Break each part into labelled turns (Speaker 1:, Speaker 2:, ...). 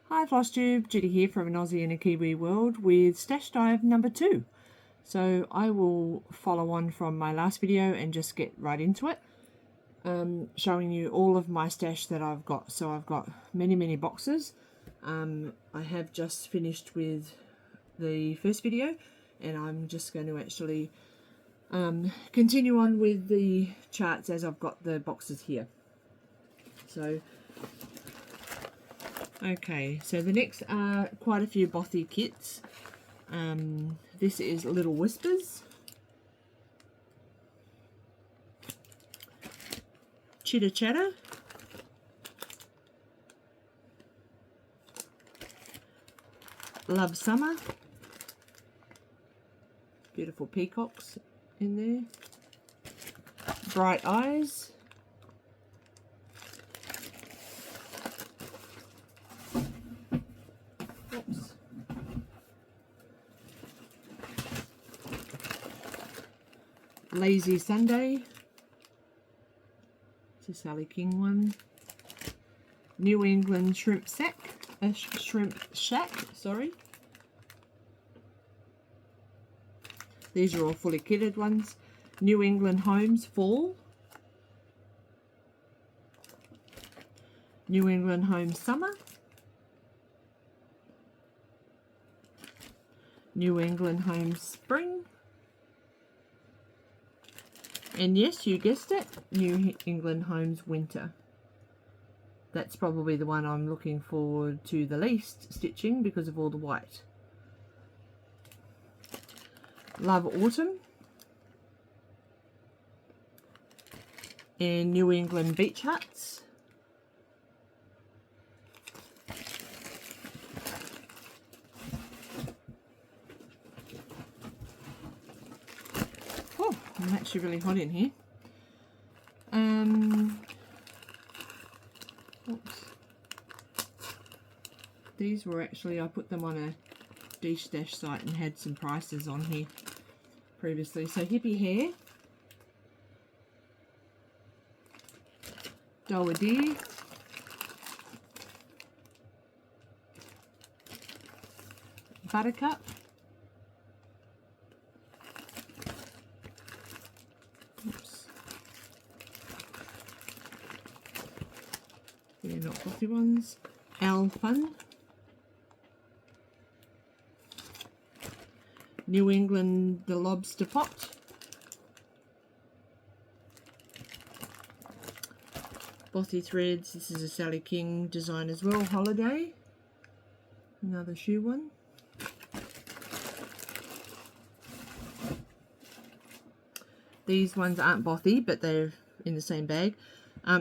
Speaker 1: Hi Flosstube, Judy here from an Aussie in a Kiwi world with stash dive number 2. So I will follow on from my last video and just get right into it, showing you all of my stash that I've got. So I've got many boxes. I have just finished with the first video and I'm just going to actually continue on with the charts as I've got the boxes here. So okay, so the next are quite a few bothy kits. This is Little Whispers, Chitter Chatter, Love Summer, beautiful peacocks in there, Bright Eyes, Lazy Sunday, it's a Sally King one, New England Shrimp Shack, sorry. These are all fully kitted ones. New England Homes Fall, New England Homes Summer, New England Homes Spring, and yes, you guessed it, New England Homes Winter. That's probably the one I'm looking forward to the least stitching because of all the white. Love Autumn and New England Beach Huts. Oh, I'm actually really hot in here. Oops. These were actually, I put them on a D-Stash site and had some prices on here previously. So Hippie Hair, Doa Deer, Buttercup, oops, they're not coffee ones, Al Fun, New England The Lobster Pot, Bossy Threads, this is a Sally King design as well, Holiday, another shoe one, these ones aren't bothy but they're in the same bag.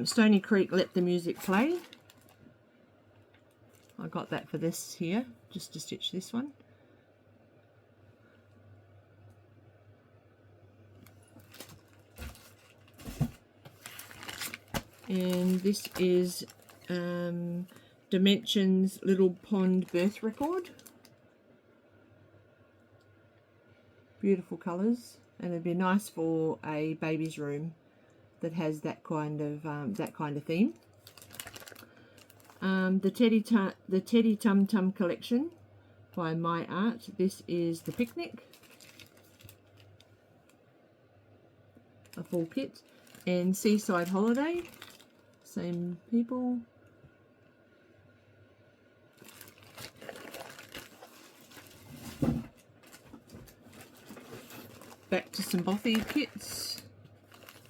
Speaker 1: Stony Creek Let the Music Play, I got that for this here just to stitch this one. And this is Dimensions Little Pond Birth Record. Beautiful colours, and it'd be nice for a baby's room that has that kind of theme. The Teddy Tum Tum collection by My Art. This is the Picnic, a full kit, and Seaside Holiday. Same people. Back to some bothy kits.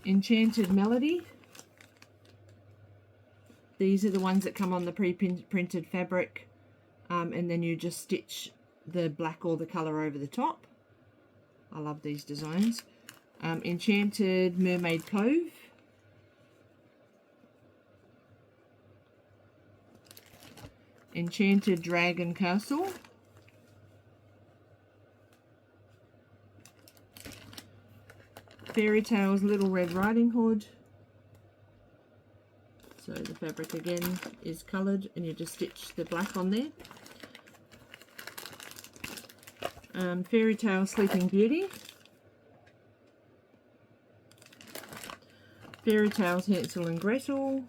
Speaker 1: Enchanted Melody. These are the ones that come on the pre-printed fabric, and then you just stitch the black or the colour over the top. I love these designs. Enchanted Mermaid Cove. Enchanted Dragon Castle, Fairy Tales Little Red Riding Hood. So the fabric again is coloured and you just stitch the black on there. Fairy Tale Sleeping Beauty, Fairy Tales Hansel and Gretel,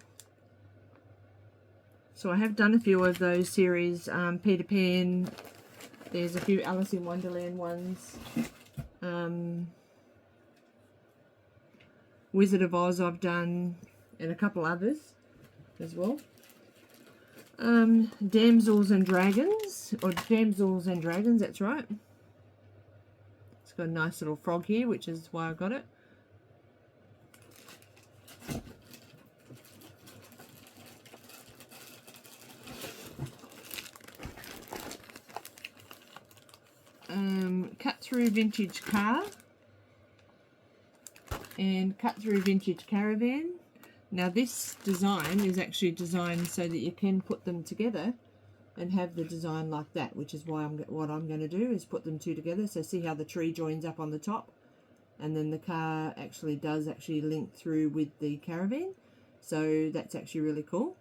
Speaker 1: So I have done a few of those series, Peter Pan, there's a few Alice in Wonderland ones, Wizard of Oz I've done, and a couple others as well. Damsels and Dragons, or Damsels and Dragons, that's right. It's got a nice little frog here, which is why I got it. Cut Through Vintage Car and Cut Through Vintage Caravan. Now this design is actually designed so that you can put them together and have the design like that, which is why what I'm going to do is put them two together. So see how the tree joins up on the top, and then the car does link through with the caravan. So that's actually really cool.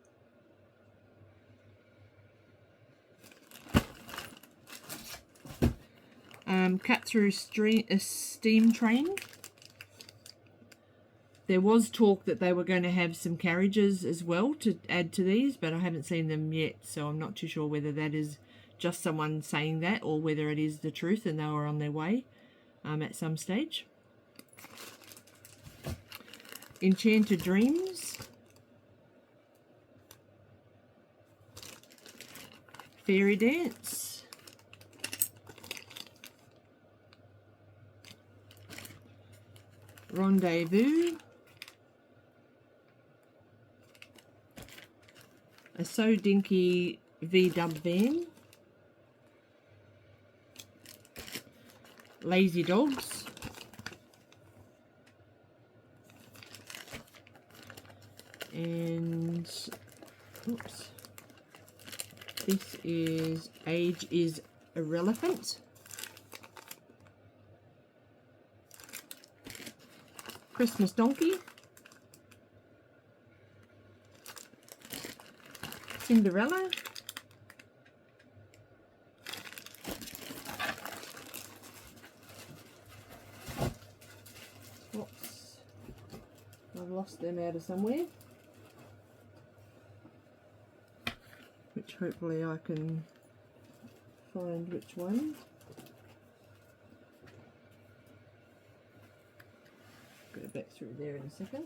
Speaker 1: Cut Through a Steam Train. There was talk that they were going to have some carriages as well to add to these, but I haven't seen them yet, so I'm not too sure whether that is just someone saying that or whether it is the truth and they were on their way at some stage. Enchanted Dreams. Fairy Dance. Rendezvous. A So Dinky V-Dub Van. Lazy Dogs. And oops, this is Age is Irrelevant. Christmas Donkey. Cinderella. Oops, I've lost them out of somewhere, which hopefully I can find which one. Go back through there in a second.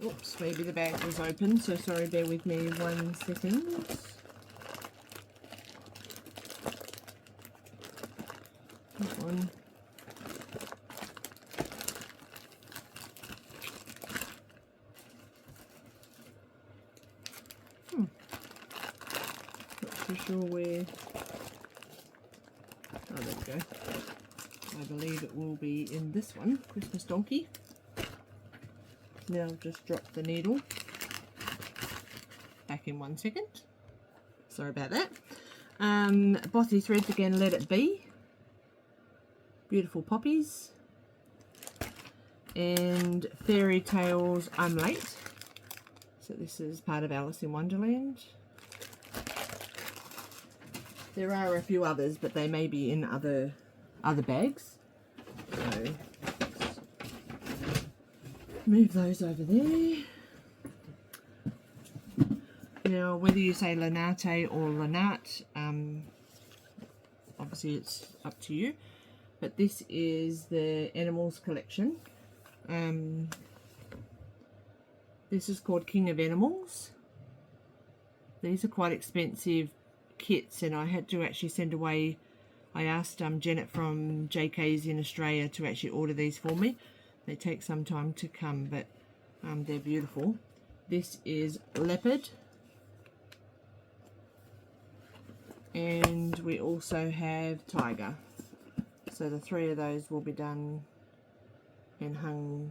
Speaker 1: Oops, maybe the bag was open, so sorry, bear with me 1 second. That one. Not too sure where. Oh, there we go. I believe it will be in this one, Christmas Donkey. Now I'll just drop the needle back in 1 second. Sorry about that. Bossy Threads again, Let It Be. Beautiful Poppies. And Fairy Tales, I'm Late. So this is part of Alice in Wonderland. There are a few others, but they may be in other bags. So move those over there. Now, whether you say Lanate or Lanat, obviously it's up to you. But this is the Animals collection. This is called King of Animals. These are quite expensive kits, and I had to actually send away. I asked Janet from JK's in Australia to actually order these for me. They take some time to come, but they're beautiful. This is Leopard. And we also have Tiger. So the three of those will be done and hung,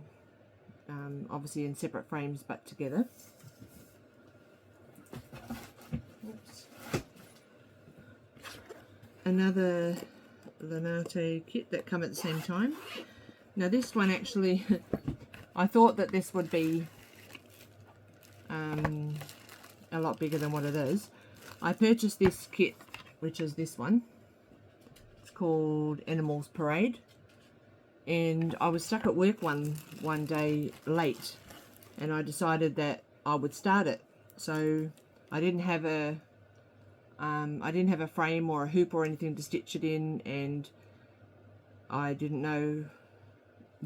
Speaker 1: obviously in separate frames but together. Oops. Another Lanate kit that come at the same time. Now this one actually, I thought that this would be a lot bigger than what it is. I purchased this kit, which is this one. It's called Animals Parade. And I was stuck at work one day late, and I decided that I would start it so I didn't have a frame or a hoop or anything to stitch it in, and I didn't know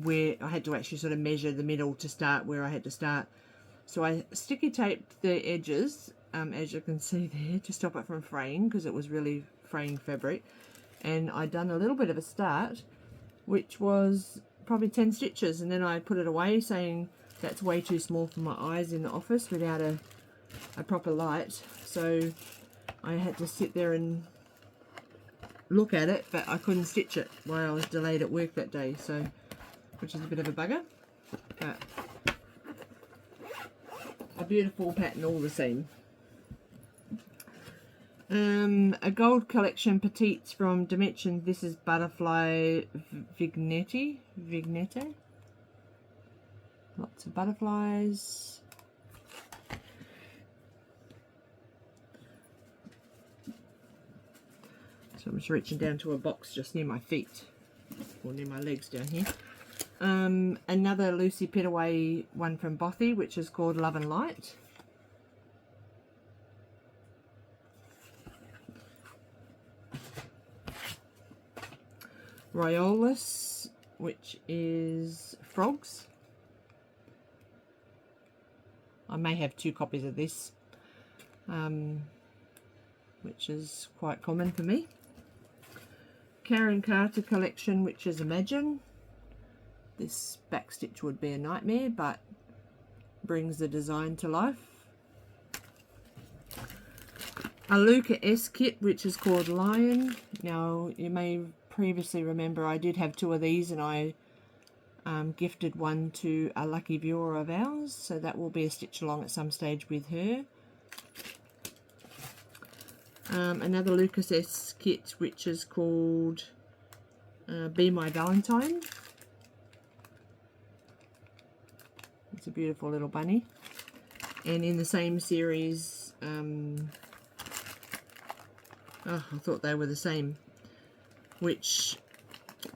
Speaker 1: where I had to actually sort of measure the middle to start where I had to start. So I sticky taped the edges, as you can see there, to stop it from fraying, because it was really fraying fabric. And I'd done a little bit of a start, which was probably 10 stitches, and then I put it away saying that's way too small for my eyes in the office without a proper light. So I had to sit there and look at it, but I couldn't stitch it while I was delayed at work that day, so which is a bit of a bugger, but a beautiful pattern all the same. A gold collection petites from Dimensions. This is Butterfly Vignette. Lots of butterflies. So I'm just reaching down to a box just near my feet, or near my legs down here. Another Lucy Petaway one from Bothy, which is called Love and Light. Riolis, which is Frogs. I may have 2 copies of this, which is quite common for me. Karen Carter collection, which is Imagine. This backstitch would be a nightmare, but brings the design to life. A Luca S kit, which is called Lion. Now, you may previously remember I did have 2 of these, and I gifted one to a lucky viewer of ours, so that will be a stitch along at some stage with her. Another Lucas S kit, which is called Be My Valentine. It's a beautiful little bunny. And in the same series, I thought they were the same, which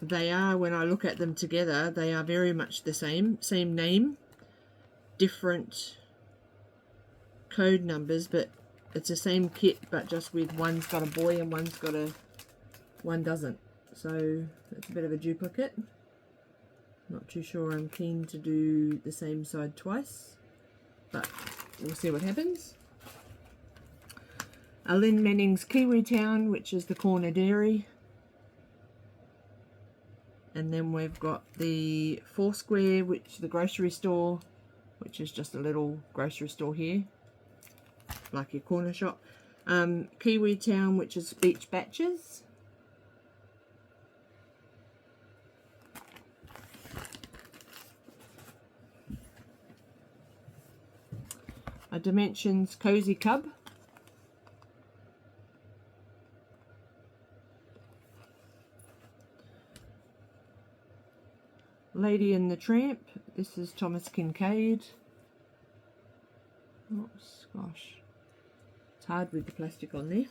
Speaker 1: they are when I look at them together. They are very much the same name, different code numbers, but it's the same kit, but just with one's got a boy and one doesn't. So it's a bit of a duplicate. Not too sure I'm keen to do the same side twice, but we'll see what happens. A Lynn Manning's Kiwi Town, which is the Corner Dairy. And then we've got the Foursquare, which the grocery store, which is just a little grocery store here, like your corner shop. Kiwi Town, which is Beach Batches. A Dimensions Cozy Cub. Lady and the Tramp. This is Thomas Kincaid. Oops, gosh. It's hard with the plastic on there.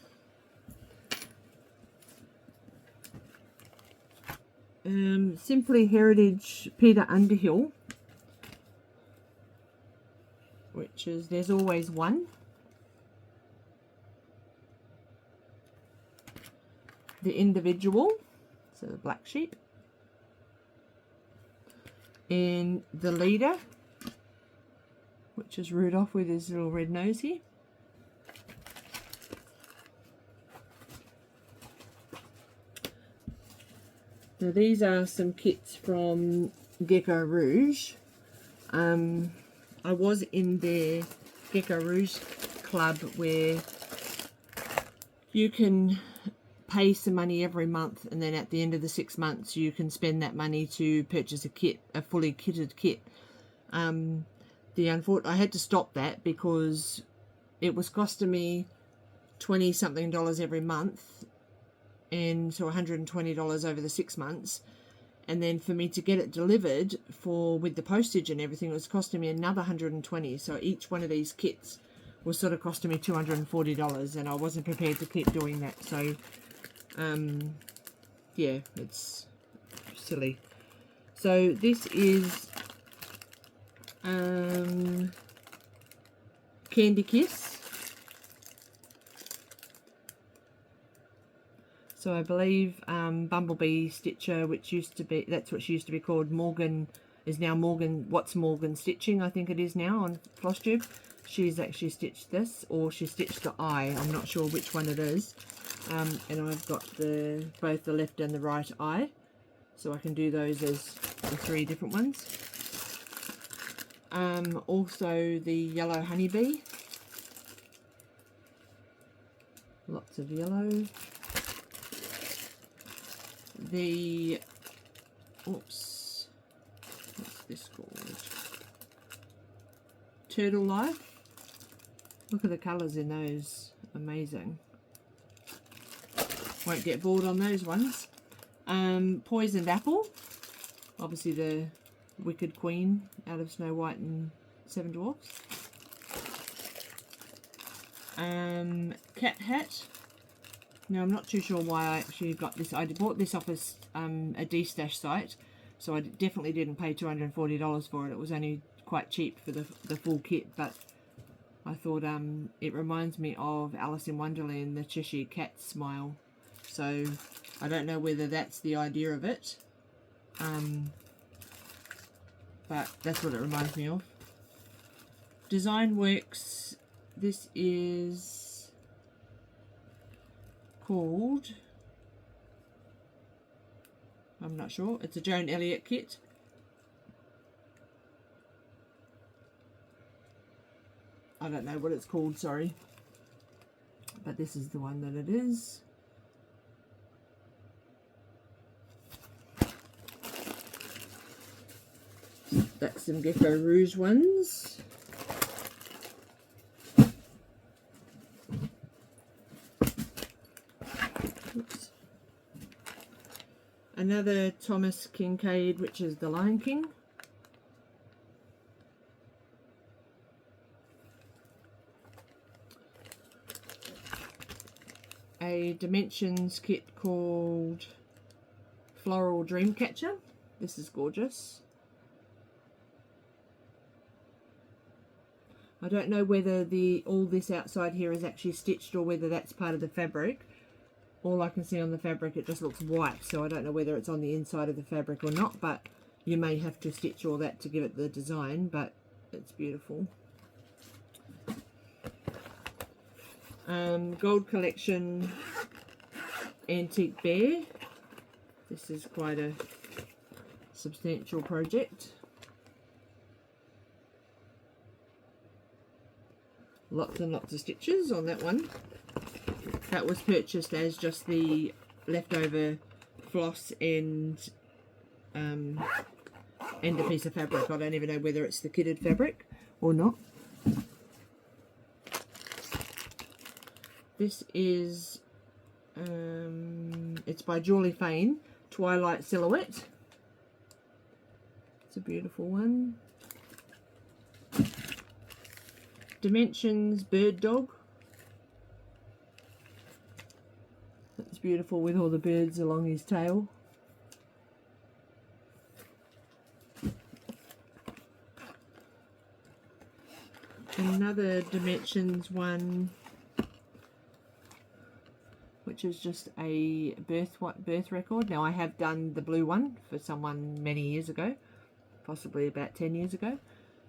Speaker 1: Simply Heritage Peter Underhill, which is There's Always One. The Individual, so the black sheep. And the Leader, which is Rudolph with his little red nose here. Now these are some kits from Gecko Rouge. I was in their Gecko Rouge club where you can pay some money every month, and then at the end of the 6 months you can spend that money to purchase a kit, a fully kitted kit. I had to stop that because it was costing me $20 something every month, and so $120 over the 6 months, and then for me to get it delivered with the postage and everything, it was costing me another $120. So each one of these kits was sort of costing me $240, and I wasn't prepared to keep doing that. So yeah, it's silly. So this is Candy Kiss. So I believe Bumblebee Stitcher, which used to be, that's what she used to be called, Morgan, is now Morgan, What's Morgan Stitching, I think it is now on Flosstube. She's actually stitched this, or she stitched the eye, I'm not sure which one it is. And I've got both the left and the right eye, so I can do those as the 3 different ones. Also the yellow honeybee, lots of yellow. The, oops, what's this called? Turtle Life. Look at the colours in those, amazing. Won't get bored on those ones. Poisoned Apple, obviously the Wicked Queen out of Snow White and Seven Dwarfs. Cat Hat. Now I'm not too sure why I actually got this. I bought this off a D-stash site, so I definitely didn't pay $240 for it. It was only quite cheap for the full kit, but I thought it reminds me of Alice in Wonderland, the Cheshire Cat smile. So I don't know whether that's the idea of it, but that's what it reminds me of. Design Works, this is called, I'm not sure, it's a Joan Elliott kit. I don't know what it's called, sorry, but this is the one that it is. That's some Gecko Rouge ones. Oops. Another Thomas Kincaid, which is the Lion King. A Dimensions kit called Floral Dreamcatcher. This is gorgeous. I don't know whether all this outside here is actually stitched or whether that's part of the fabric. All I can see on the fabric, it just looks white, so I don't know whether it's on the inside of the fabric or not, but you may have to stitch all that to give it the design, but it's beautiful. Gold Collection Antique Bear. This is quite a substantial project. Lots and lots of stitches on that one. That was purchased as just the leftover floss and a piece of fabric. I don't even know whether it's the kitted fabric or not. This is it's by Julie Fane, Twilight Silhouette. It's a beautiful one. Dimensions Bird Dog. That's beautiful with all the birds along his tail. Another Dimensions one, which is just a birth record. Now I have done the blue one for someone many years ago, possibly about 10 years ago.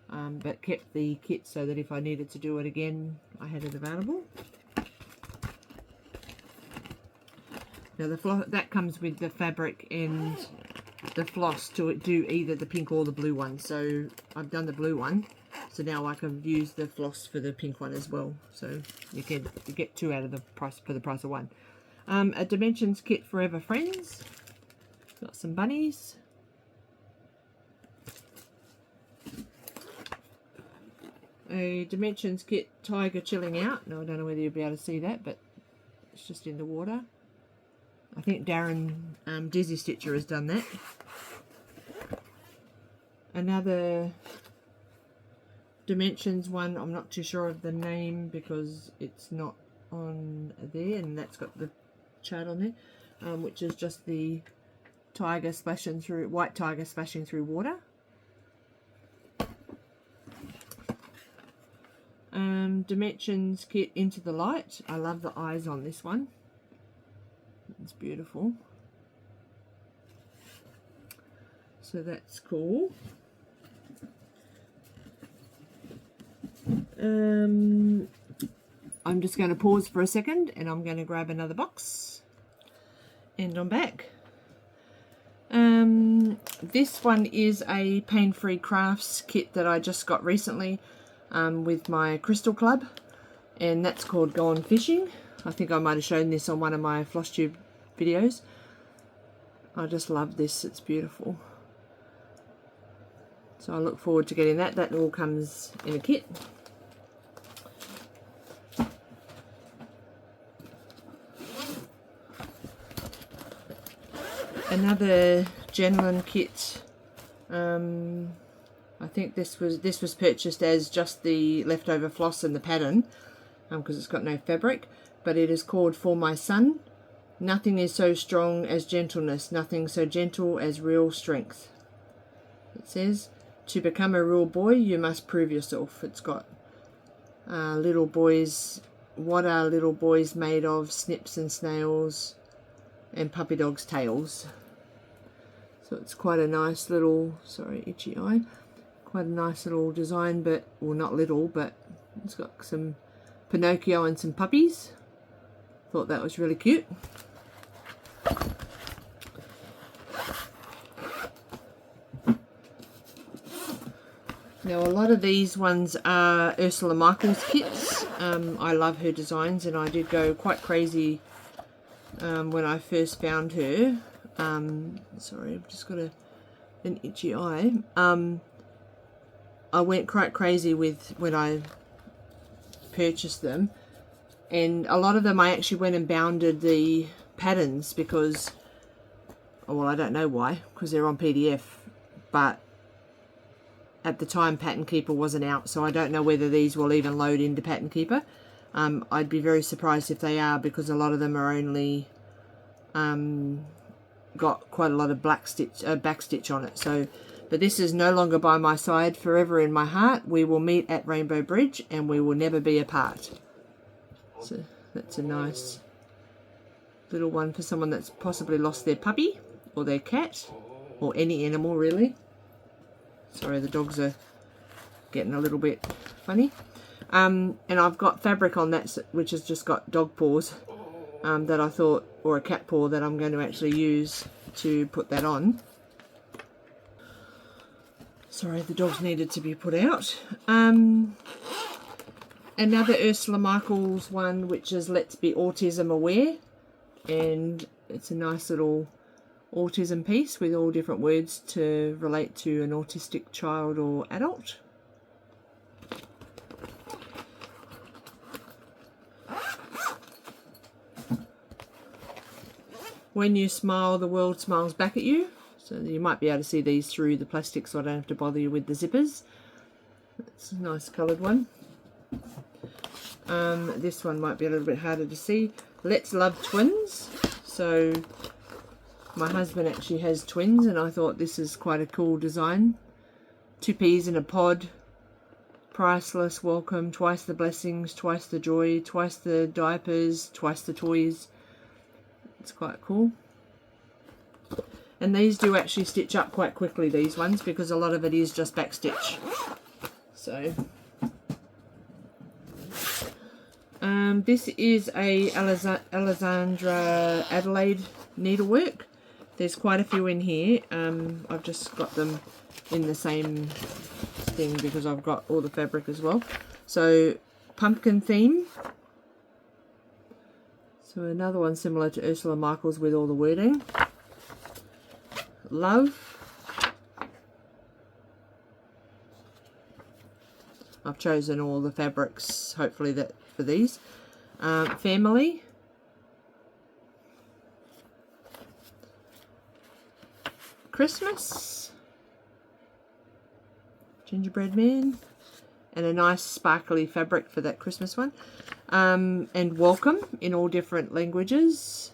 Speaker 1: But kept the kit so that if I needed to do it again, I had it available. Now that comes with the fabric and the floss to do either the pink or the blue one. So I've done the blue one, so now I can use the floss for the pink one as well. So you get 2 out of the price for the price of 1. A Dimensions kit Forever Friends. Got some bunnies. A Dimensions kit Tiger Chilling Out. Now I don't know whether you'll be able to see that, but it's just in the water. I think Darren Dizzy Stitcher has done that. Another Dimensions one, I'm not too sure of the name because it's not on there, and that's got the chart on there, which is just the tiger splashing through, white tiger splashing through water. Dimensions kit Into the Light. I love the eyes on this one. It's beautiful. So that's cool. I'm just going to pause for a second and I'm going to grab another box. And I'm back. This one is a Pain-Free Crafts kit that I just got recently with my Crystal Club, and that's called Gone Fishing. I think I might have shown this on one of my Flosstube videos. I just love this, it's beautiful. So I look forward to getting that. That all comes in a kit. Another Genlin kit. I think this was purchased as just the leftover floss and the pattern, because it's got no fabric. But it is called For My Son. Nothing is so strong as gentleness. Nothing so gentle as real strength. It says, to become a real boy, you must prove yourself. It's got little boys. What are little boys made of? Snips and snails and puppy dogs' tails. So it's quite a nice little, sorry, itchy eye, quite a nice little design, but, well, not little, but it's got some Pinocchio and some puppies. Thought that was really cute. Now a lot of these ones are Ursula Michaels kits. I love her designs, and I did go quite crazy when I first found her. Sorry, I've just got an itchy eye. I went quite crazy with when I purchased them, and a lot of them I actually went and bounded the patterns because, well, I don't know why, because they're on PDF, but at the time Pattern Keeper wasn't out, so I don't know whether these will even load into Pattern Keeper. I'd be very surprised if they are, because a lot of them are only got quite a lot of backstitch on it. So, but this is no longer by my side, forever in my heart. We will meet at Rainbow Bridge and we will never be apart. So that's a nice little one for someone that's possibly lost their puppy or their cat or any animal really. Sorry, the dogs are getting a little bit funny. And I've got fabric on that which has just got dog paws that I thought, or a cat paw, that I'm going to actually use to put that on. Sorry, the dogs needed to be put out. Another Ursula Michaels one, which is Let's Be Autism Aware, and it's a nice little autism piece with all different words to relate to an autistic child or adult. When you smile, the world smiles back at you. So you might be able to see these through the plastic, so I don't have to bother you with the zippers. It's a nice coloured one. This one might be a little bit harder to see. Let's Love Twins. So my husband actually has twins, and I thought this is quite a cool design. 2 peas in a pod. Priceless, welcome, twice the blessings, twice the joy, twice the diapers, twice the toys. It's quite cool. And these do actually stitch up quite quickly, these ones, because a lot of it is just backstitch. So this is a Alexandra Adelaide needlework. There's quite a few in here. I've just got them in the same thing because I've got all the fabric as well. So pumpkin theme. So another one similar to Ursula Michaels with all the wording. Love. I've chosen all the fabrics, hopefully, that for these. Family. Christmas. Gingerbread man. And a nice sparkly fabric for that Christmas one. And welcome in all different languages.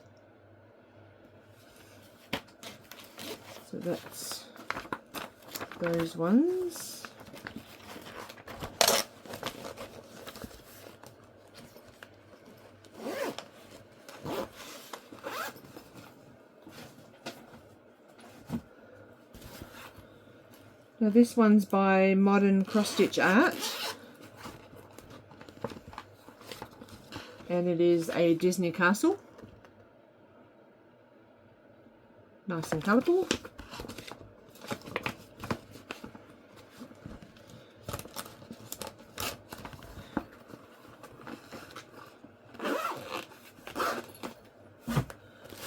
Speaker 1: So that's those ones. Now this one's by Modern Cross Stitch Art, and it is a Disney castle. Nice and colourful.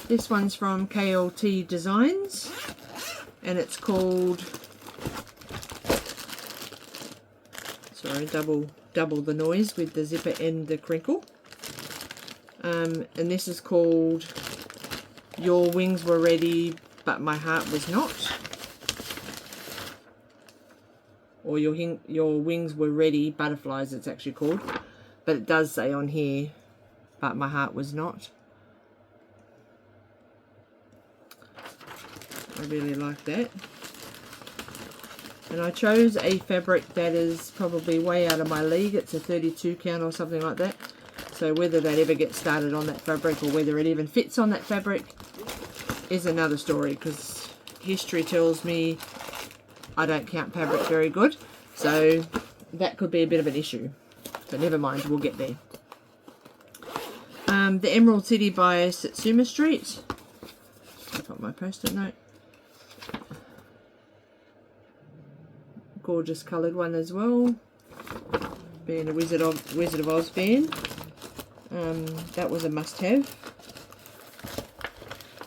Speaker 1: This one's from KLT Designs, and it's called, sorry, double the noise with the zipper and the crinkle. And this is called Your Wings Were Ready But My Heart Was Not, or your Wings Were Ready Butterflies, it's actually called, but it does say on here But My Heart Was Not. I really like that. And I chose a fabric that is probably way out of my league. It's a 32 count or something like that. So whether that ever gets started on that fabric or whether it even fits on that fabric is another story, because history tells me I don't count fabric very good. So that could be a bit of an issue. But never mind, we'll get there. The Emerald City by Satsuma Street. I've got my post-it note. Gorgeous coloured one as well. Being a Wizard of Oz fan, that was a must-have.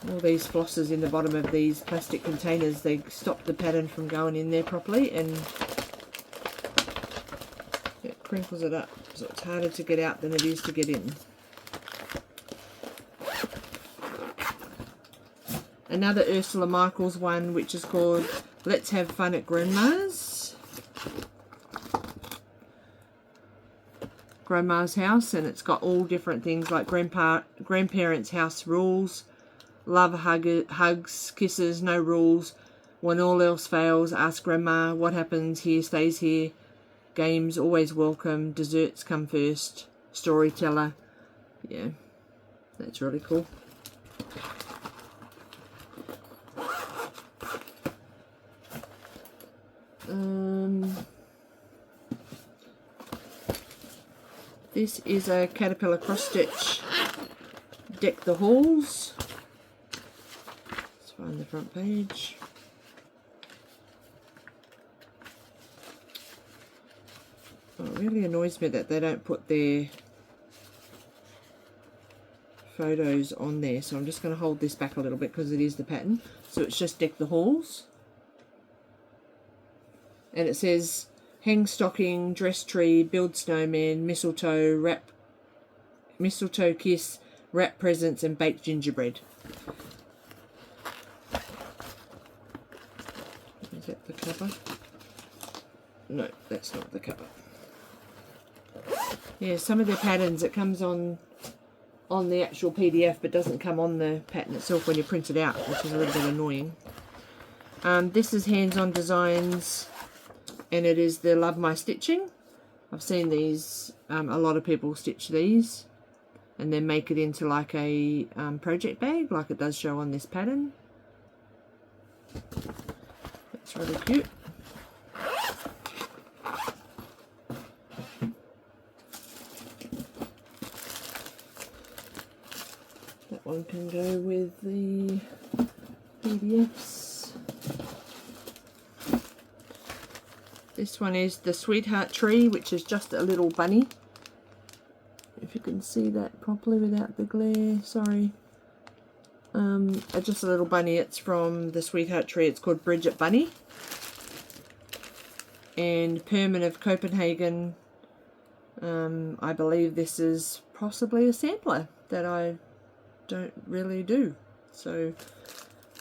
Speaker 1: All these flosses in the bottom of these plastic containers, they stop the pattern from going in there properly, and it crinkles it up, so it's harder to get out than it is to get in. Another Ursula Michaels one, which is called Let's Have Fun at Grandma's. Grandma's house, and it's got all different things like grandparents' house rules, love, hugs, kisses, no rules, when all else fails, ask grandma, what happens here stays here, games always welcome, desserts come first, storyteller. Yeah, that's really cool. This is a Caterpillar cross stitch Deck the Halls. Let's find the front page. Oh, it really annoys me that they don't put their photos on there, so I'm just going to hold this back a little bit because it is the pattern. So it's just Deck the Halls, and it says hang stocking, dress tree, build snowman, mistletoe, kiss, wrap presents, and bake gingerbread. Is that the cover? No, that's not the cover. Yeah, some of the patterns, it comes on the actual PDF but doesn't come on the pattern itself when you print it out, which is a little bit annoying. This is Hands On Designs, and it is the Love My Stitching. I've seen these, a lot of people stitch these and then make it into like a project bag, like it does show on this pattern. That's really cute. That one can go with the PDFs. This one is the Sweetheart Tree, which is just a little bunny. If you can see that properly without the glare, sorry. Just a little bunny. It's from the Sweetheart Tree. It's called Bridget Bunny. And Perman of Copenhagen. I believe this is possibly a sampler that I don't really do. So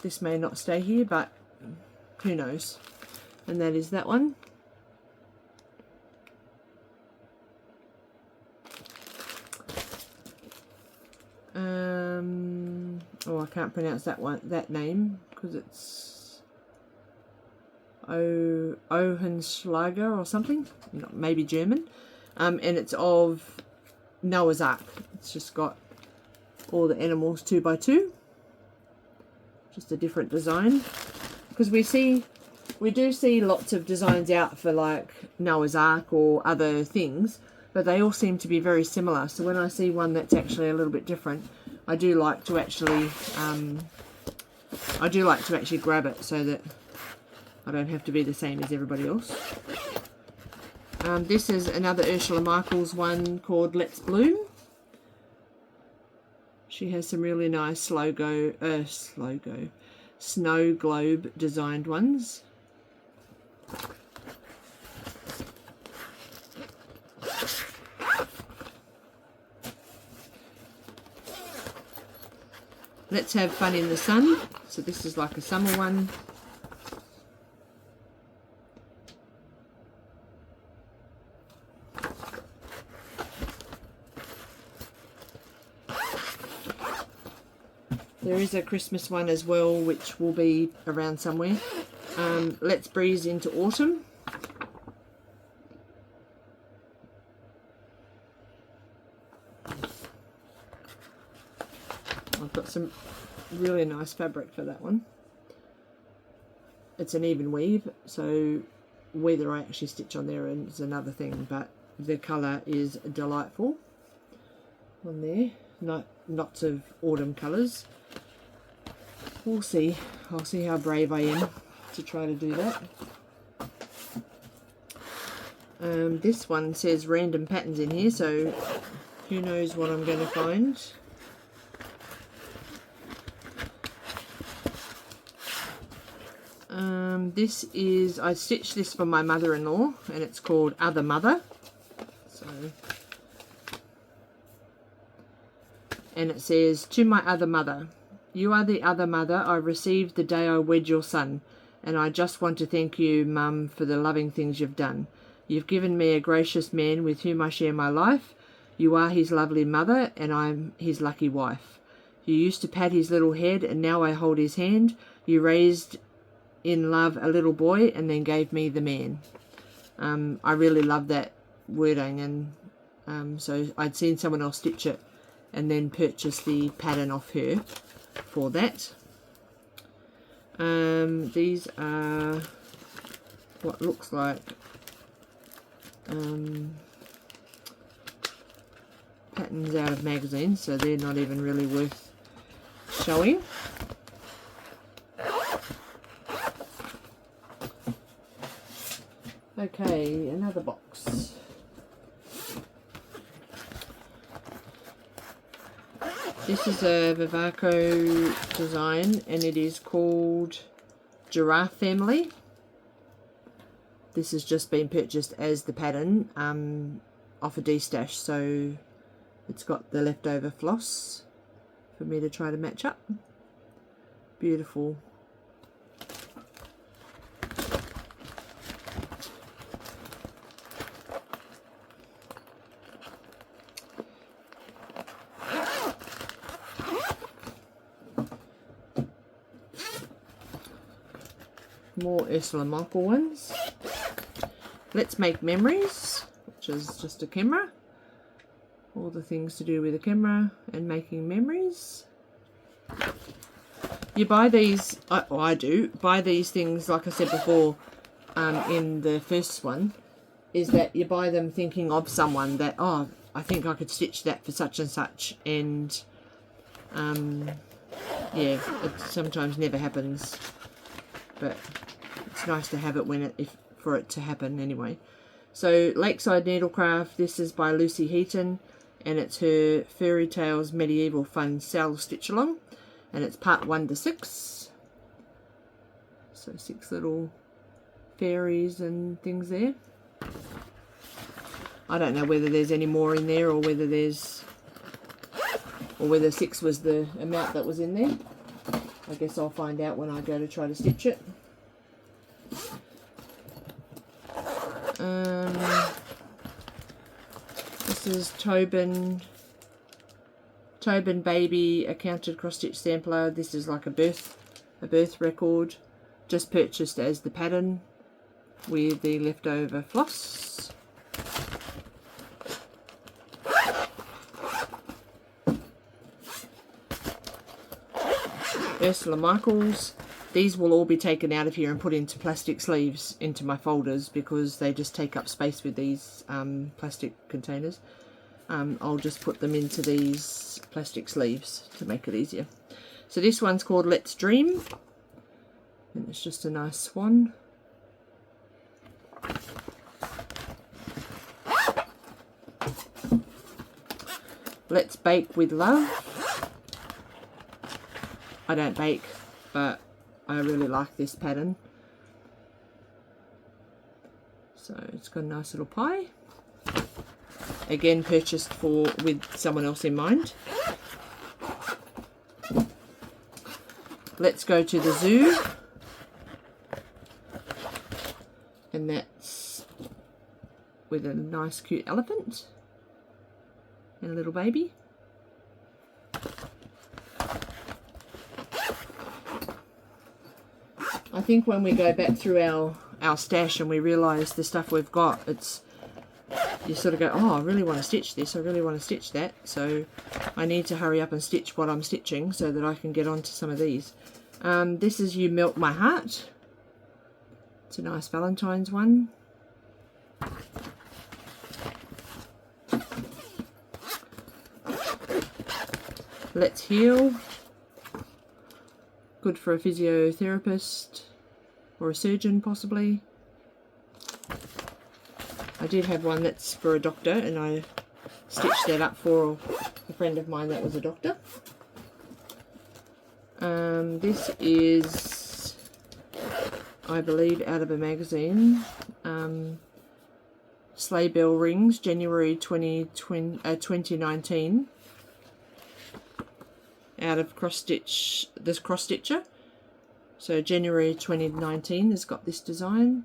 Speaker 1: this may not stay here, but who knows. And that is that one. Oh, I can't pronounce that name because it's Ohenschlager or something, maybe German. And it's of Noah's Ark. It's just got all the animals 2 by 2, just a different design, because we see we do see lots of designs out for like Noah's Ark or other things, but they all seem to be very similar. So when I see one that's actually a little bit different, I do like to actually grab it so that I don't have to be the same as everybody else. This is another Ursula Michaels one called Let's Bloom. She has some really nice snow globe designed ones. Let's Have Fun in the Sun. So this is like a summer one. There is a Christmas one as well, which will be around somewhere. Let's Breeze into Autumn. I've got some really nice fabric for that one. It's an even weave, so whether I actually stitch on there is another thing, but the colour is delightful on there. Lots of autumn colours. We'll see. I'll see how brave I am to try to do that. This one says random patterns in here, so who knows what I'm going to find. This is, I stitched this for my mother-in-law, and it's called Other Mother. So, and it says, to my other mother. You are the other mother I received the day I wed your son, and I just want to thank you, Mum, for the loving things you've done. You've given me a gracious man with whom I share my life. You are his lovely mother, and I'm his lucky wife. You used to pat his little head, and now I hold his hand. You raised in love a little boy, and then gave me the man. I really love that wording, and so I'd seen someone else stitch it, and then purchase the pattern off her for that. These are what looks like patterns out of magazines, so they're not even really worth showing. Okay, another box. This is a Vivaco design, and it is called Giraffe Family. This has just been purchased as the pattern off a D-stash, so it's got the leftover floss for me to try to match up. Beautiful. More Ursula Michael ones. Let's Make Memories, which is just a camera. All the things to do with a camera and making memories. You buy these, I do, buy these things, like I said before in the first one, is that you buy them thinking of someone that, oh, I think I could stitch that for such and such, and yeah, it sometimes never happens, but it's nice to have it when for it to happen anyway. So Lakeside Needlecraft, this is by Lucy Heaton, and it's her Fairy Tales Medieval Fun Cell Stitch Along, and it's part 1 to 6. So 6 little fairies and things there. I don't know whether there's any more in there, or whether 6 was the amount that was in there. I guess I'll find out when I go to try to stitch it. This is Tobin Baby Accounted Cross Stitch Sampler. This is like a birth record, just purchased as the pattern with the leftover floss. Ursula Michaels. these will all be taken out of here and put into plastic sleeves into my folders, because they just take up space with these plastic containers. I'll just put them into these plastic sleeves to make it easier. So this one's called Let's Dream, and it's just a nice swan. Let's Bake with Love. I don't bake, but I really like this pattern. So it's got a nice little pie. Again, purchased with someone else in mind. Let's Go to the Zoo. And that's with a nice cute elephant and a little baby. I think when we go back through our stash and we realise the stuff we've got, you sort of go, oh, I really want to stitch this, I really want to stitch that. So I need to hurry up and stitch what I'm stitching so that I can get onto some of these. This is You Melt My Heart. It's a nice Valentine's one. Let's Heal. Good for a physiotherapist or a surgeon possibly. I did have one that's for a doctor, and I stitched that up for a friend of mine that was a doctor. This is, I believe, out of a magazine. Sleigh Bell Rings, January 2019. Out of this cross stitcher. So January 2019 has got this design.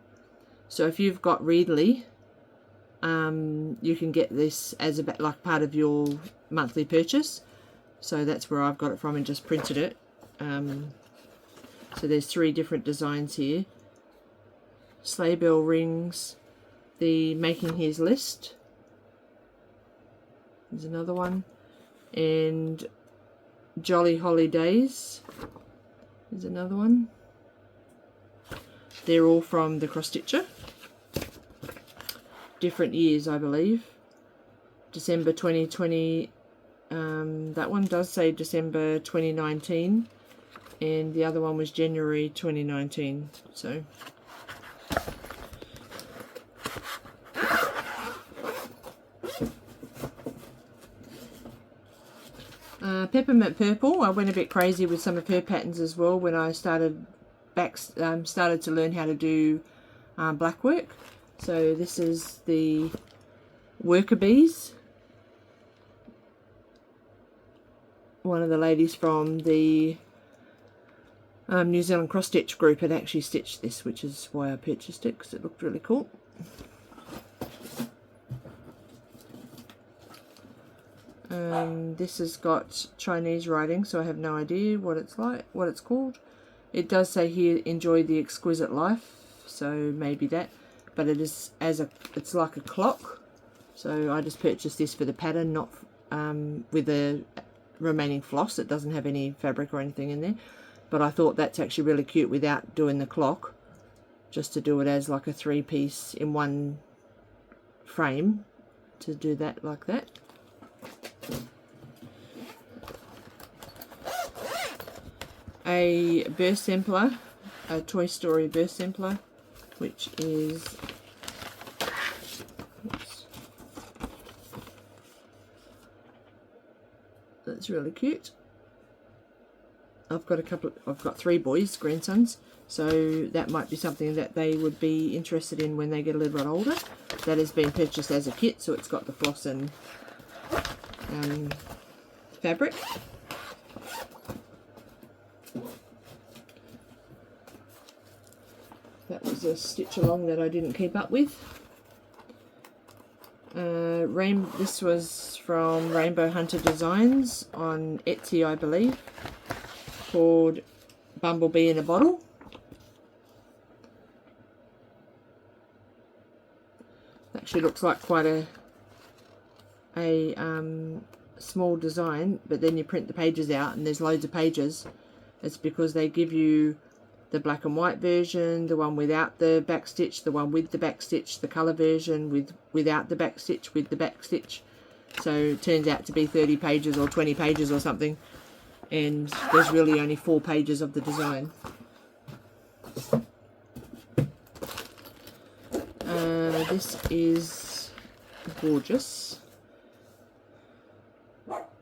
Speaker 1: So if you've got Readly, you can get this as like part of your monthly purchase. So that's where I've got it from and just printed it. So there's 3 different designs here. Sleigh Bell Rings, the Making His List. There's another one. And Jolly Holidays is another one. They're all from the cross stitcher. Different years, I believe. December 2020. That one does say December 2019, and the other one was January 2019. So Peppermint Purple. I went a bit crazy with some of her patterns as well when I started to learn how to do black work. So this is the Worker Bees. One of the ladies from the New Zealand cross stitch group had actually stitched this, which is why I purchased it, because it looked really cool. This has got Chinese writing, so I have no idea what it's called. It does say here, enjoy the exquisite life, so maybe that, but it's like a clock. So I just purchased this for the pattern, not with the remaining floss. It doesn't have any fabric or anything in there, but I thought that's actually really cute without doing the clock, just to do it as like a 3-piece in one frame, to do that like that. A burst sampler, a Toy Story burst sampler, which is, that's really cute. I've got 3 boys, grandsons, so that might be something that they would be interested in when they get a little bit older. That has been purchased as a kit, so it's got the floss and fabric. That was a stitch along that I didn't keep up with. This was from Rainbow Hunter Designs on Etsy, I believe, called Bumblebee in a Bottle. Actually looks like quite a small design, but then you print the pages out and there's loads of pages. It's because they give you the black and white version, the one without the back stitch, the one with the back stitch, the colour version without the back stitch, with the back stitch. So it turns out to be 30 pages or 20 pages or something, and there's really only 4 pages of the design. This is gorgeous.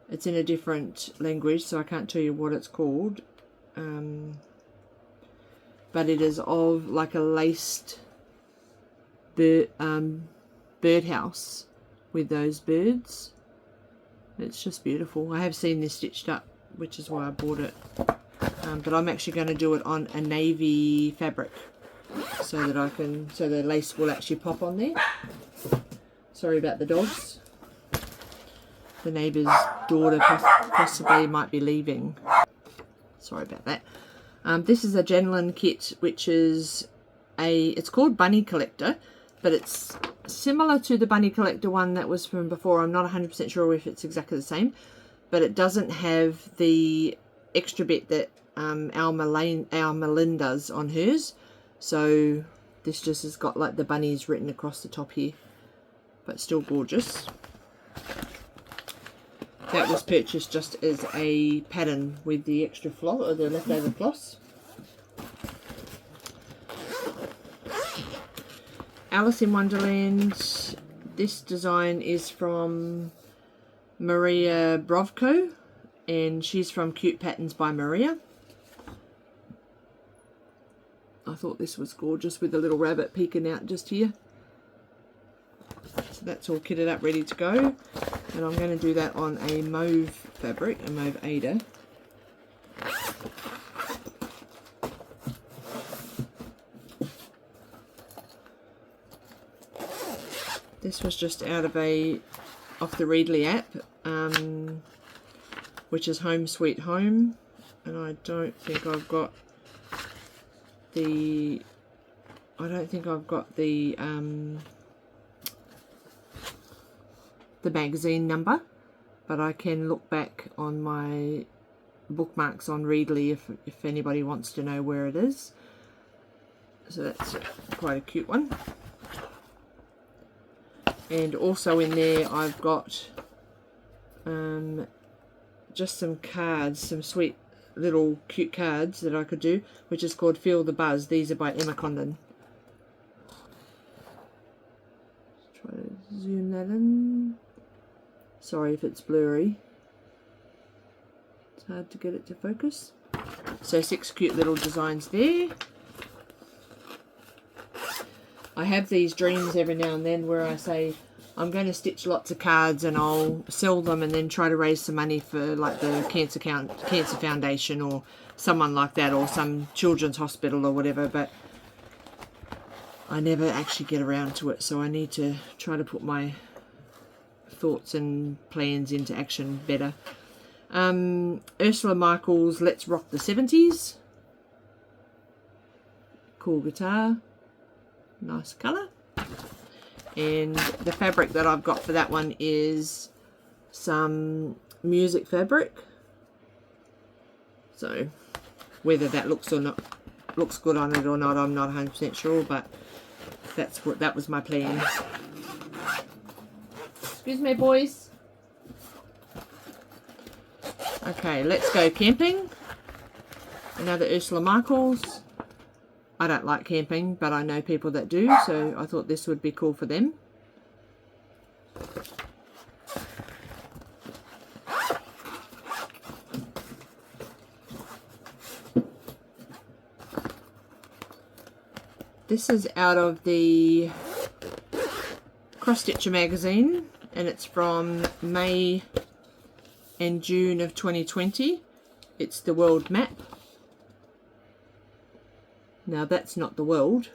Speaker 1: It's in a different language, so I can't tell you what it's called. But it is of like a laced birdhouse with those birds. It's just beautiful. I have seen this stitched up, which is why I bought it. But I'm actually going to do it on a navy fabric, so that so the lace will actually pop on there. Sorry about the dogs. The neighbour's daughter possibly might be leaving. Sorry about that. This is a Jenlin kit, which is it's called Bunny Collector, but it's similar to the Bunny Collector one that was from before. I'm not 100% sure if it's exactly the same, but it doesn't have the extra bit that our Malin does on hers. So this just has got like the bunnies written across the top here, but still gorgeous. That was purchased just as a pattern with the extra floss, or the leftover floss. Alice in Wonderland. This design is from Maria Brovko, and she's from Cute Patterns by Maria. I thought this was gorgeous with the little rabbit peeking out just here. So that's all kitted up, ready to go. And I'm going to do that on a mauve fabric, a mauve Ada. This was just out of off the Readly app, which is Home Sweet Home, and I don't think I've got the magazine number, but I can look back on my bookmarks on Readly if anybody wants to know where it is. So that's quite a cute one. And also in there I've got just some cards, some sweet little cute cards that I could do, which is called Feel the Buzz. These are by Emma Condon. Try to zoom that in. Sorry if it's blurry. It's hard to get it to focus. So 6 cute little designs there. I have these dreams every now and then where I say I'm going to stitch lots of cards and I'll sell them and then try to raise some money for like the Cancer Foundation or someone like that, or some children's hospital or whatever, but I never actually get around to it, so I need to try to put my thoughts and plans into action better. Ursula Michaels' Let's Rock the 70s. Cool guitar. Nice colour. And the fabric that I've got for that one is some music fabric. So whether that looks good on it or not, I'm not 100% sure, but that was my plan. Excuse me, boys. Okay, let's go camping. Another Ursula Michaels. I don't like camping, but I know people that do, so I thought this would be cool for them. This is out of the Cross Stitcher magazine, and it's from May and June of 2020. It's the world map. Now that's not the world,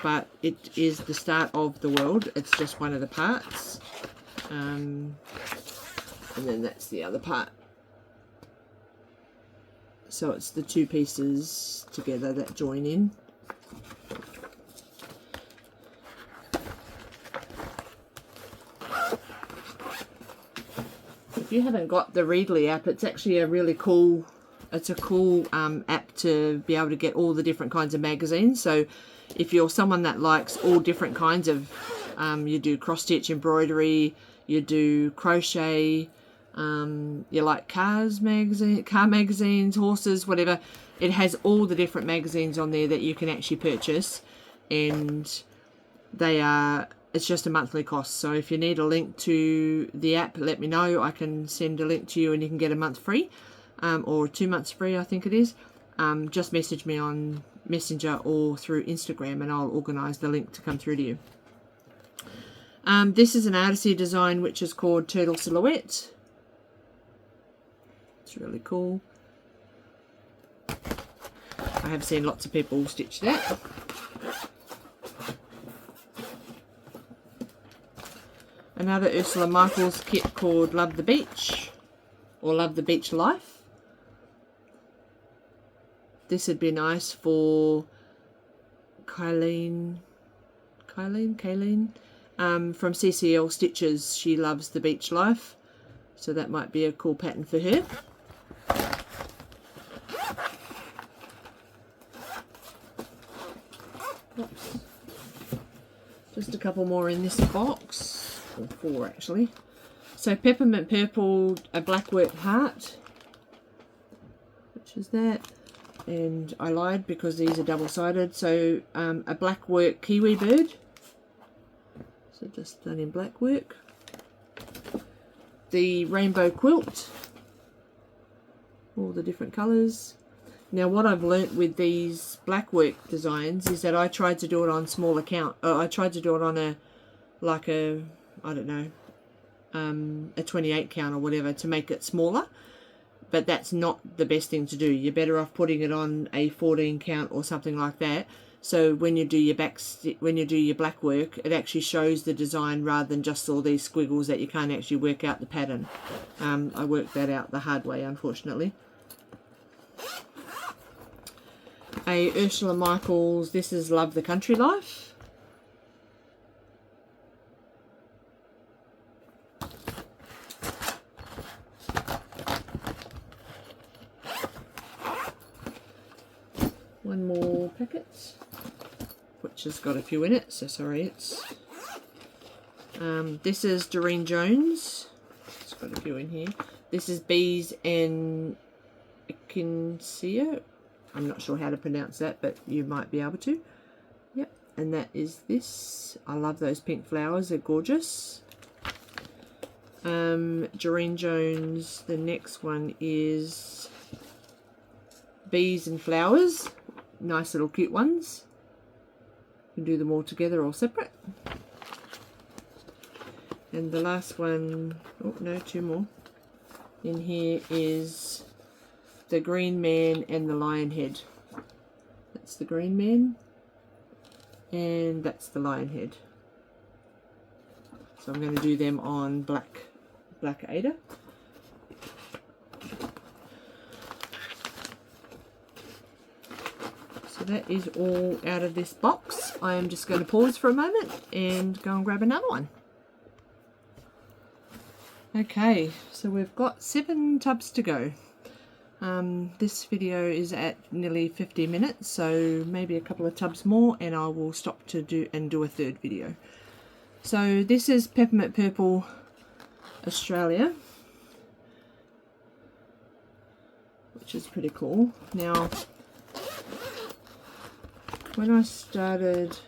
Speaker 1: but it is the start of the world. It's just one of the parts, and then that's the other part. So it's the 2 pieces together that join in. If you haven't got the Readly app, it's actually a really cool it's a cool app to be able to get all the different kinds of magazines. So if you're someone that likes all different kinds of, you do cross stitch, embroidery, you do crochet, you like car magazines, horses, whatever, it has all the different magazines on there that you can actually purchase, and it's just a monthly cost. So if you need a link to the app, let me know. I can send a link to you and you can get a month free, or 2 months free, I think it is. Just message me on Messenger or through Instagram and I'll organise the link to come through to you. This is an artisy design which is called Turtle Silhouette. It's really cool. I have seen lots of people stitch that. Another Ursula Michaels kit called Love the Beach, or Love the Beach Life. This would be nice for Kylene from CCL Stitches. She loves the beach life, so that might be a cool pattern for her. Oops. Just a couple more in this box, or 4 actually. So Peppermint Purple, a blackwork heart, which is that, and I lied because these are double-sided. So a blackwork kiwi bird, so just done in blackwork. The rainbow quilt, all the different colours. Now what I've learnt with these blackwork designs is that I tried to do it on small account. I tried to do it on a I don't know, a 28 count or whatever to make it smaller. But that's not the best thing to do. You're better off putting it on a 14 count or something like that. So when you do your black work, it actually shows the design rather than just all these squiggles that you can't actually work out the pattern. I worked that out the hard way, unfortunately. A Ursula Michaels, this is Love the Country Life. One more packet, which has got a few in it, so sorry, it's this is Doreen Jones. It's got a few in here. This is Bees and Ekinsea. I'm not sure how to pronounce that, but you might be able to. Yep, and that is this. I love those pink flowers, they're gorgeous. Doreen Jones, the next one is Bees and Flowers. Nice little cute ones. You can do them all together or separate. And the last one, oh no, 2 more in here, is the Green Man and the Lion Head. That's the Green Man and that's the Lion Head. So I'm going to do them on black Ada. So that is all out of this box. I am just going to pause for a moment and go and grab another one. Okay, so we've got 7 tubs to go. This video is at nearly 50 minutes, so maybe a couple of tubs more and I will stop to do a third video. So this is Peppermint Purple Australia, which is pretty cool. Now when I started,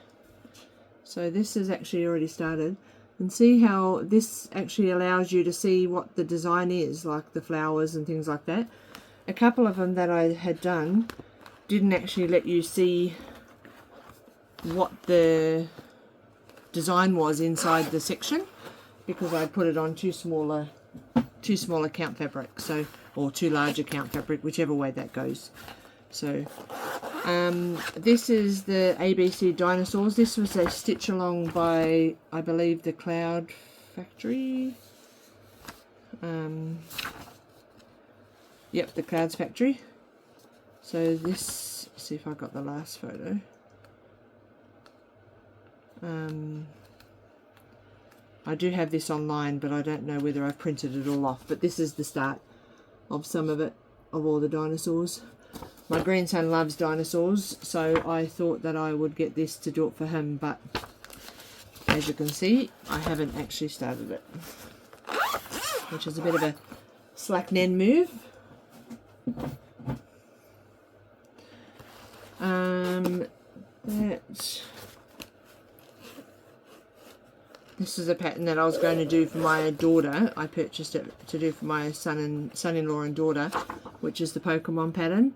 Speaker 1: so this is actually already started, and see how this actually allows you to see what the design is, like the flowers and things like that. A couple of them that I had done didn't actually let you see what the design was inside the section because I put it on too small a count fabric, so, or too large a count fabric, whichever way that goes. So this is the ABC Dinosaurs. This was a stitch along by, I believe, the Cloud Factory. Yep, the Clouds Factory. So this, see if I got the last photo. I do have this online, but I don't know whether I've printed it all off. But this is the start of some of it. of all the dinosaurs. My grandson loves dinosaurs, so I thought that I would get this to do it for him, but as you can see, I haven't actually started it, which is a bit of a slack-nan move. This is a pattern that I was going to do for my daughter. I purchased it to do for my son-in-law and daughter, which is the Pokemon pattern.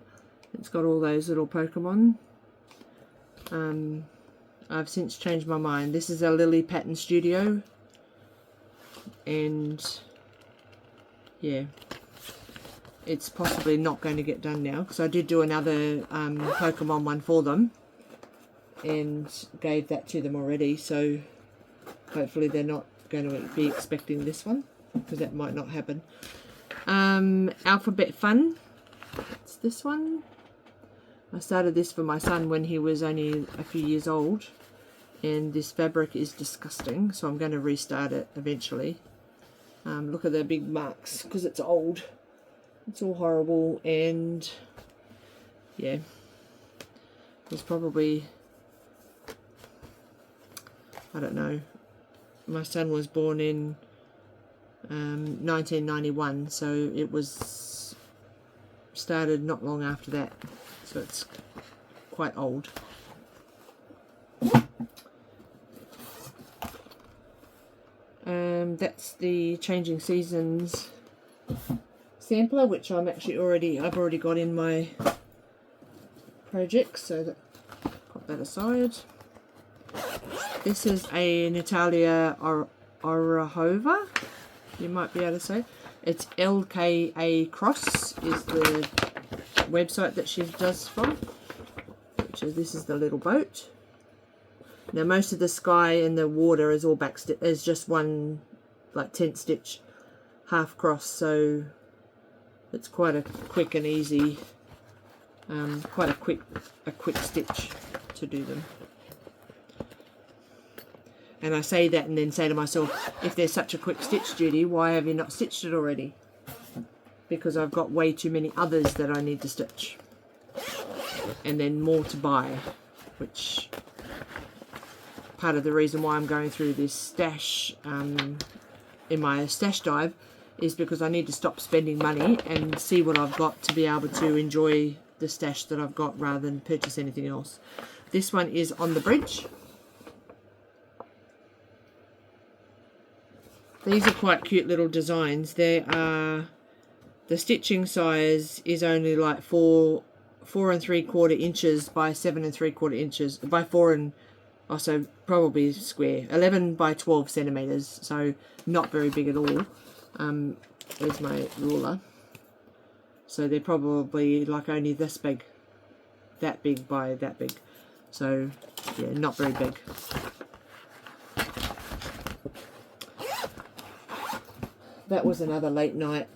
Speaker 1: It's got all those little Pokemon. I've since changed my mind. This is a Lily Pattern Studio, and yeah, it's possibly not going to get done now, because I did do another Pokemon one for them and gave that to them already, so hopefully they're not going to be expecting this one, because that might not happen. Alphabet Fun, it's this one. I started this for my son when he was only a few years old, and this fabric is disgusting, so I'm going to restart it eventually. Look at the big marks, because it's old. It's all horrible, and yeah, there's probably, I don't know, my son was born in 1991, so it was started not long after that, so it's quite old. That's the Changing Seasons sampler, which I've already got in my project, so that, put that aside. This is a Natalia Orahova, you might be able to say. It's LKA Cross is the website that she does from, which is, this is the little boat. Now most of the sky and the water is all is just one like tent stitch half cross, so it's quite a quick and easy, quite a quick stitch to do them. And I say that and then say to myself, if there's such a quick stitch, Judy, why have you not stitched it already? Because I've got way too many others that I need to stitch, and then more to buy, which part of the reason why I'm going through this stash in my stash dive is because I need to stop spending money and see what I've got to be able to enjoy the stash that I've got rather than purchase anything else. This one is On the Bridge. These are quite cute little designs. They are, the stitching size is only like 4 3/4 inches by 7 3/4 inches by 4 and also probably square, 11 by 12 centimeters, so not very big at all. There's my ruler, so they're probably like only this big, that big by that big, so yeah, not very big. That was another late night,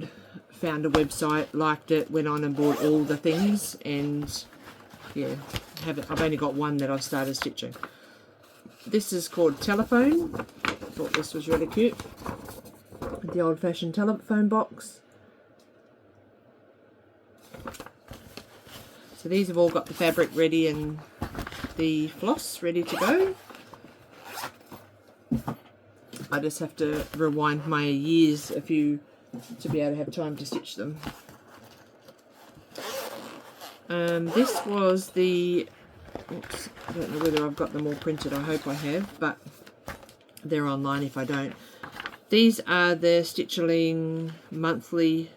Speaker 1: found a website, liked it, went on and bought all the things, and yeah, I've only got one that I've started stitching. This is called Telephone. I thought this was really cute. The old-fashioned telephone box. So these have all got the fabric ready and the floss ready to go. I just have to rewind my years to be able to have time to stitch them. This was the, oops, I don't know whether I've got them all printed, I hope I have, but they're online if I don't. These are the Stitch-A-Ling monthly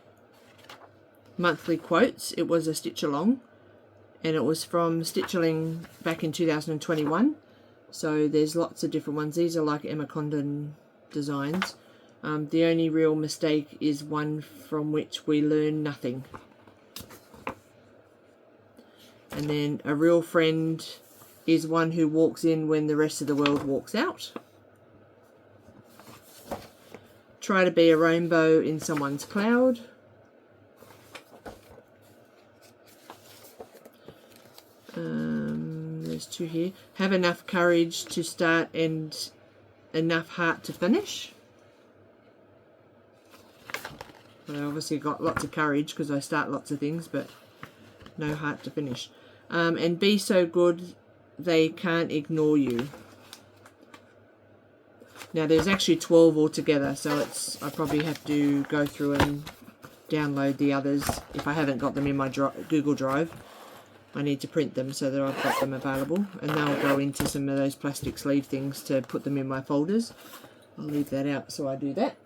Speaker 1: quotes. It was a stitch-along, and it was from Stitch-A-Ling back in 2021. So there's lots of different ones. These are like Emma Condon designs. The only real mistake is one from which we learn nothing. And then A Real Friend is one who walks in when the rest of the world walks out. Try to be a rainbow in someone's cloud. There's two here. Have enough courage to start and enough heart to finish. I obviously got lots of courage because I start lots of things, but no heart to finish. And be so good they can't ignore you. Now there's actually 12 altogether, so I probably have to go through and download the others if I haven't got them in my Google Drive. I need to print them so that I've got them available, and they'll go into some of those plastic sleeve things to put them in my folders. I'll leave that out, so I do that.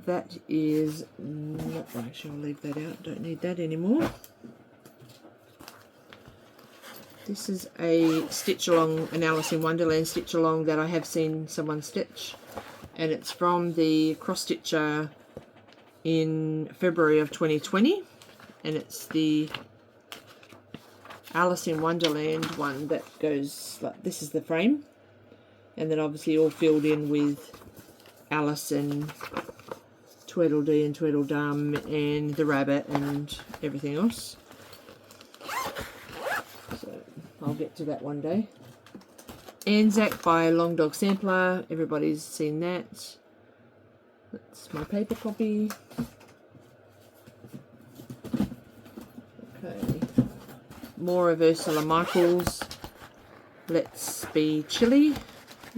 Speaker 1: That is not, actually I'll leave that out, don't need that anymore. This is a stitch along, an Alice in Wonderland stitch along that I have seen someone stitch, and it's from the cross stitcher in February of 2020, and it's the Alice in Wonderland one that goes like this. Is the frame, and then obviously all filled in with Alice and Tweedledee and Tweedledum and the rabbit and everything else. So I'll get to that one day. Anzac by Long Dog Sampler, everybody's seen that. That's my paper copy. Okay, more of Ursula Michaels, Let's Be Chilly.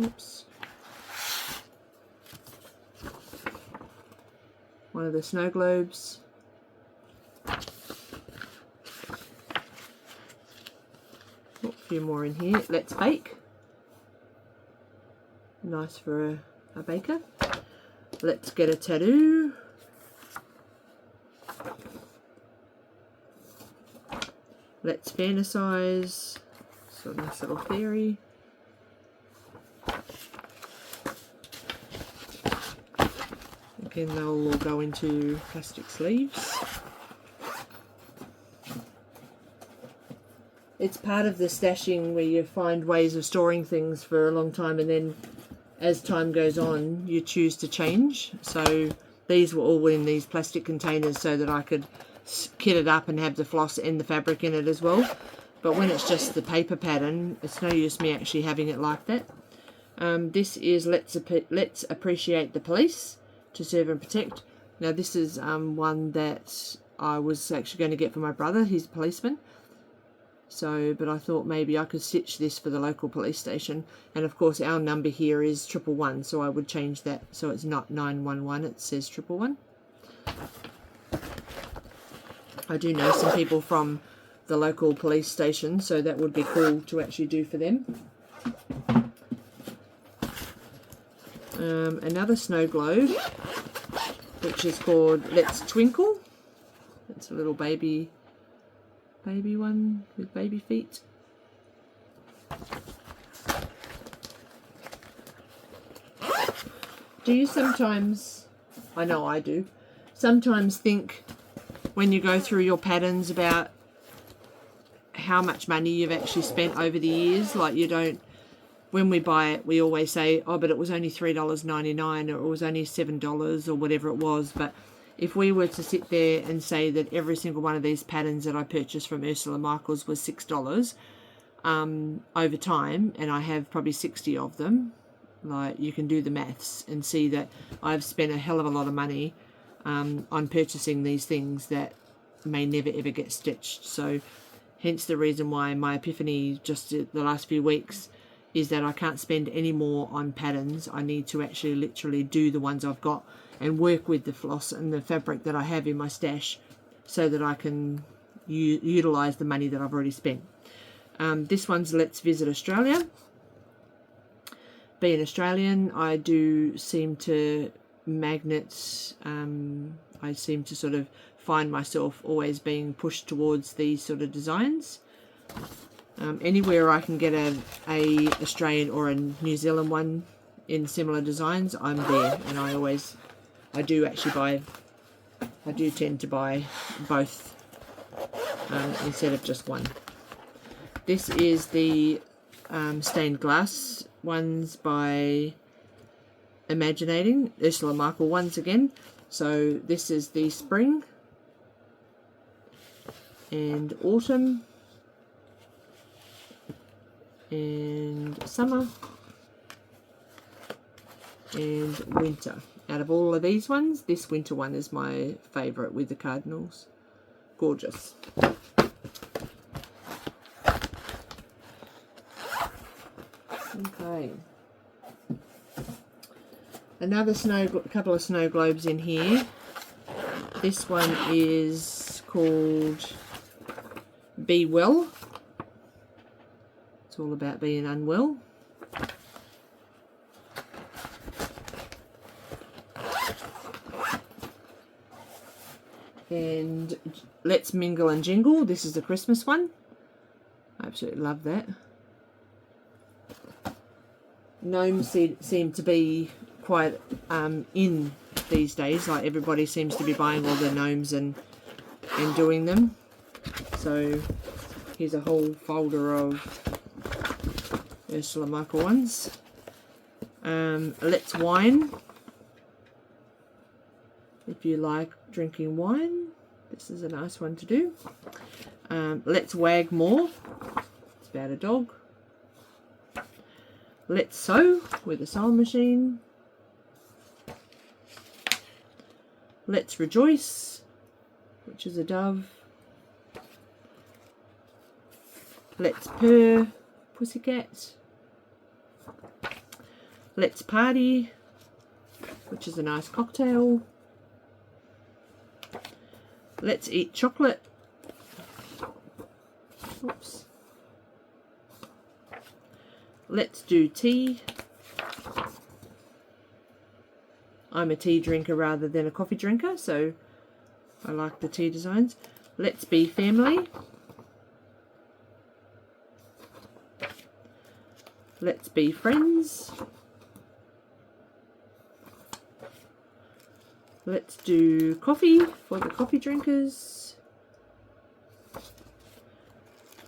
Speaker 1: Oops. One of the snow globes. A few more in here. Let's Bake. Nice for a baker. Let's Get a Tattoo. Let's Fantasize. So nice little fairy. Again, they'll all go into plastic sleeves. It's part of the stashing where you find ways of storing things for a long time, and then as time goes on you choose to change. So these were all in these plastic containers so that I could kit it up and have the floss and the fabric in it as well. But when it's just the paper pattern, it's no use me actually having it like that. This is Let's Appreciate the Police, to serve and protect. Now this is one that I was actually going to get for my brother. He's a policeman. So, but I thought maybe I could stitch this for the local police station. And of course our number here is 111, so I would change that so it's not 911, it says 111. I do know some people from the local police station, so that would be cool to actually do for them. Another snow globe, which is called Let's Twinkle. It's a little baby one with baby feet. Do you sometimes, I know I do, sometimes think when you go through your patterns about how much money you've actually spent over the years? Like, you don't, when we buy it, we always say, oh, but it was only $3.99 or it was only $7 or whatever it was. But if we were to sit there and say that every single one of these patterns that I purchased from Ursula Michaels was $6 over time, and I have probably 60 of them, like, you can do the maths and see that I've spent a hell of a lot of money on purchasing these things that may never ever get stitched. So hence the reason why my epiphany just the last few weeks is that I can't spend any more on patterns. I need to actually literally do the ones I've got and work with the floss and the fabric that I have in my stash so that I can utilize the money that I've already spent. This one's Let's Visit Australia. Being Australian, I do seem to magnets, I seem to sort of find myself always being pushed towards these sort of designs. Anywhere I can get a Australian or a New Zealand one in similar designs, I'm there, and I do tend to buy both instead of just one. This is the stained glass ones by Imaginating, Ursula Michael once again. So this is the spring and autumn and summer and winter. Out of all of these ones, this winter one is my favourite with the cardinals. Gorgeous. Okay. Another couple of snow globes in here. This one is called Be Well. It's all about being unwell. And Let's Mingle and Jingle. This is the Christmas one. I absolutely love that. Gnomes seem to be quite in these days. Like everybody seems to be buying all the gnomes and doing them. So here's a whole folder of Ursula Michael ones. Let's Wine. If you like drinking wine, this is a nice one to do. Let's Wag More. It's about a dog. Let's Sew with a sewing machine. Let's Rejoice, which is a dove. Let's Purr, pussycat. Let's Party, which is a nice cocktail. Let's Eat Chocolate. Oops. Let's Do Tea. I'm a tea drinker rather than a coffee drinker, so I like the tea designs. Let's Be Family. Let's Be Friends. Let's do coffee for the coffee drinkers.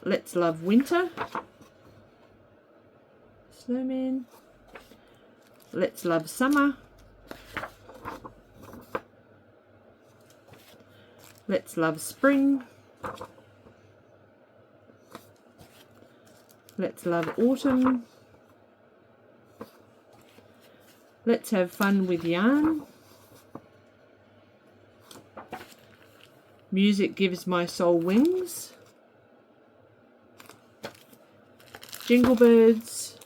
Speaker 1: Let's Love Winter. Snowman. Let's Love Summer. Let's Love Spring. Let's Love Autumn. Let's Have Fun with Yarn. Music Gives My Soul Wings. Jingle Birds.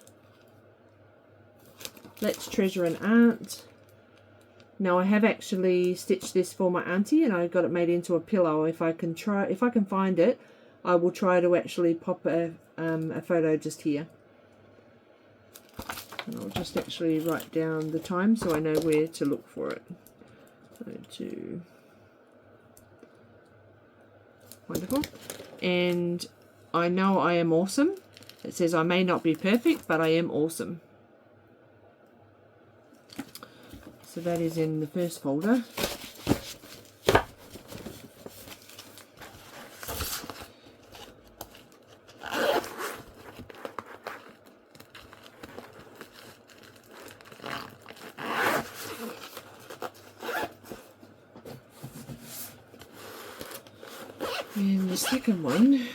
Speaker 1: Let's Treasure an Aunt. Now I have actually stitched this for my auntie and I got it made into a pillow. If I can find it, I will try to actually pop a photo just here. And I'll just actually write down the time so I know where to look for it. Wonderful. And I know I am awesome. It says I may not be perfect, but I am awesome. So that is in the first folder. And the second one,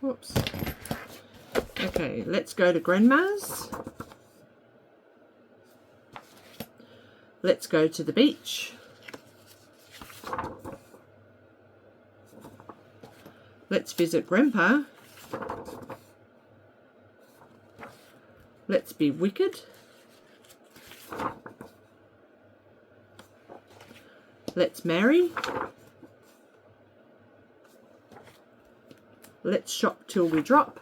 Speaker 1: whoops. Okay, let's go to Grandma's. Let's go to the beach. Let's visit Grandpa. Let's be wicked. Let's marry. Let's shop till we drop.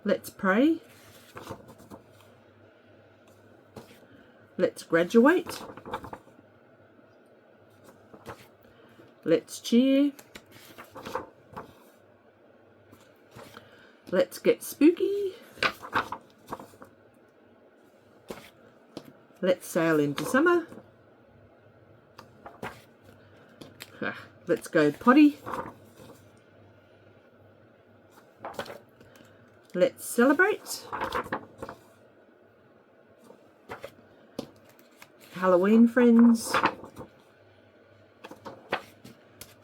Speaker 1: Let's pray. Let's graduate. Let's cheer. Let's get spooky. Let's sail into summer. Let's go potty. Let's celebrate. Halloween friends.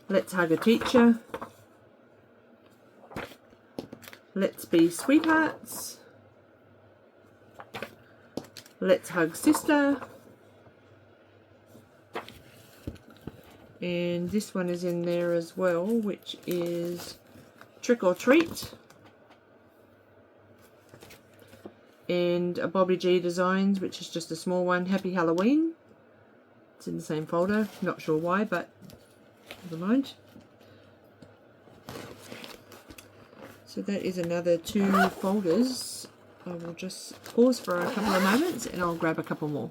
Speaker 1: Let's hug a teacher. Let's Be Sweethearts, Let's Hug Sister, and this one is in there as well, which is Trick or Treat, and a Bobby G Designs, which is just a small one, Happy Halloween. It's in the same folder, not sure why, but never mind. So that is another 2 folders. I will just pause for a couple of moments and I'll grab a couple more.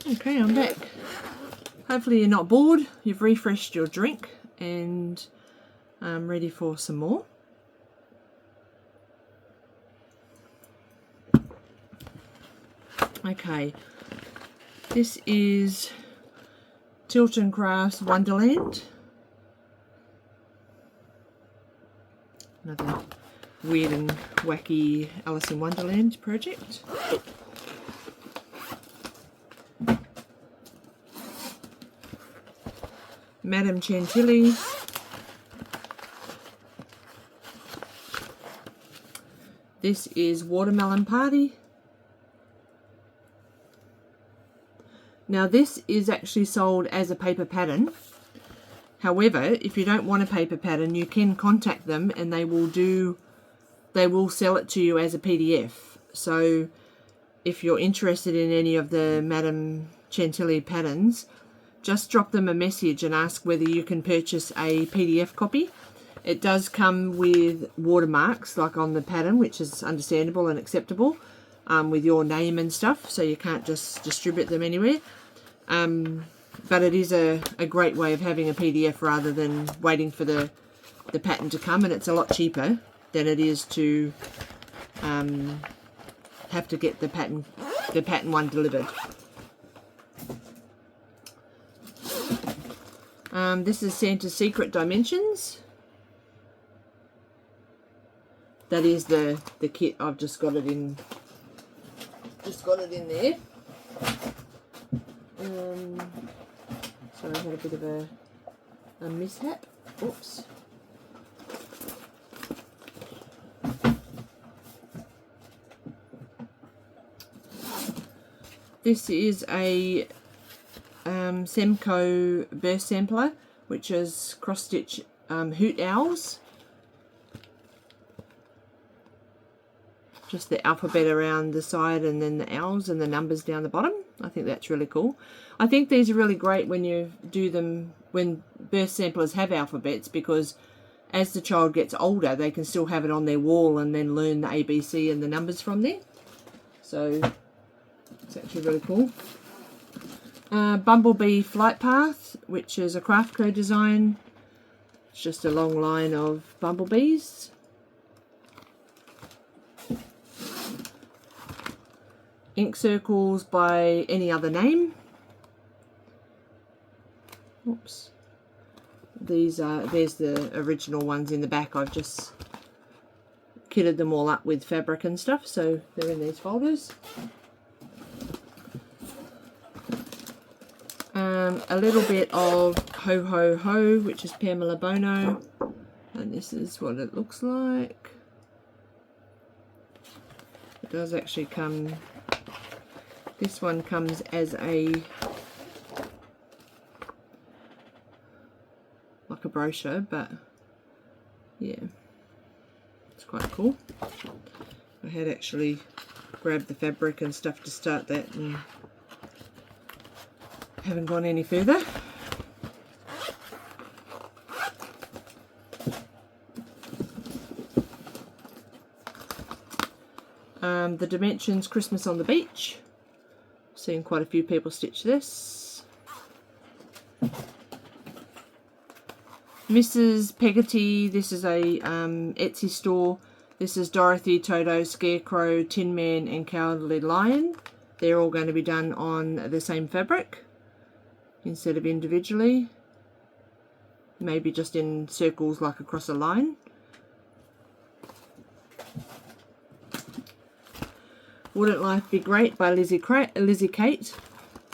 Speaker 1: Okay, I'm back. Hopefully you're not bored, you've refreshed your drink and I'm ready for some more. Okay, this is Tilton Crafts Wonderland. Another weird and wacky Alice in Wonderland project. Madame Chantilly. This is Watermelon Party. Now this is actually sold as a paper pattern. However, if you don't want a paper pattern, you can contact them and they will sell it to you as a PDF. So if you're interested in any of the Madame Chantilly patterns, just drop them a message and ask whether you can purchase a PDF copy. It does come with watermarks like on the pattern, which is understandable and acceptable, with your name and stuff, so you can't just distribute them anywhere. But it is a great way of having a PDF rather than waiting for the pattern to come, and it's a lot cheaper than it is to have to get the pattern one delivered. This is Santa's Secret Dimensions. That is the kit. I've just got it in there. So I had a bit of a mishap. Oops. This is a Semco burst sampler, which is cross stitch hoot owls. Just the alphabet around the side and then the owls and the numbers down the bottom. I think that's really cool. I think these are really great when you do them, when burst samplers have alphabets, because as the child gets older they can still have it on their wall and then learn the ABC and the numbers from there. So it's actually really cool. Bumblebee Flight Path, which is a Craftco design. It's just a long line of bumblebees. Ink circles by any other name. Oops. There's the original ones in the back. I've just kitted them all up with fabric and stuff, so they're in these folders. A little bit of Ho Ho Ho, which is Pamela Bono, and this is what it looks like. It does actually come, this one comes as a, like a brochure, but yeah, it's quite cool. I had actually grabbed the fabric and stuff to start that and haven't gone any further. The Dimensions Christmas on the Beach. Seen quite a few people stitch this. Mrs. Peggotty, this is a Etsy store. This is Dorothy, Toto, Scarecrow, Tin Man and Cowardly Lion. They're all going to be done on the same fabric instead of individually. Maybe just in circles like across a line. Wouldn't Life Be Great by Lizzie Kate.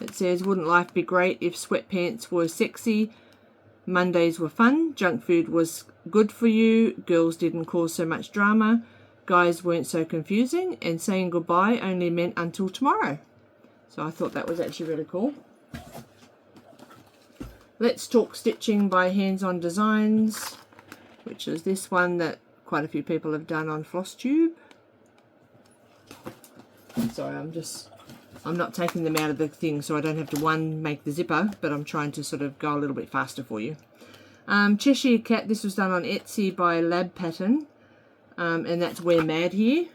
Speaker 1: It says, wouldn't life be great if sweatpants were sexy, Mondays were fun, junk food was good for you, girls didn't cause so much drama, guys weren't so confusing, and saying goodbye only meant until tomorrow. So I thought that was actually really cool. Let's Talk Stitching by Hands On Designs, which is this one that quite a few people have done on Flosstube. Sorry, I'm not taking them out of the thing so I don't have to make the zipper, but I'm trying to sort of go a little bit faster for you. Cheshire Cat, this was done on Etsy by Lab Pattern, and that's We're Mad Here.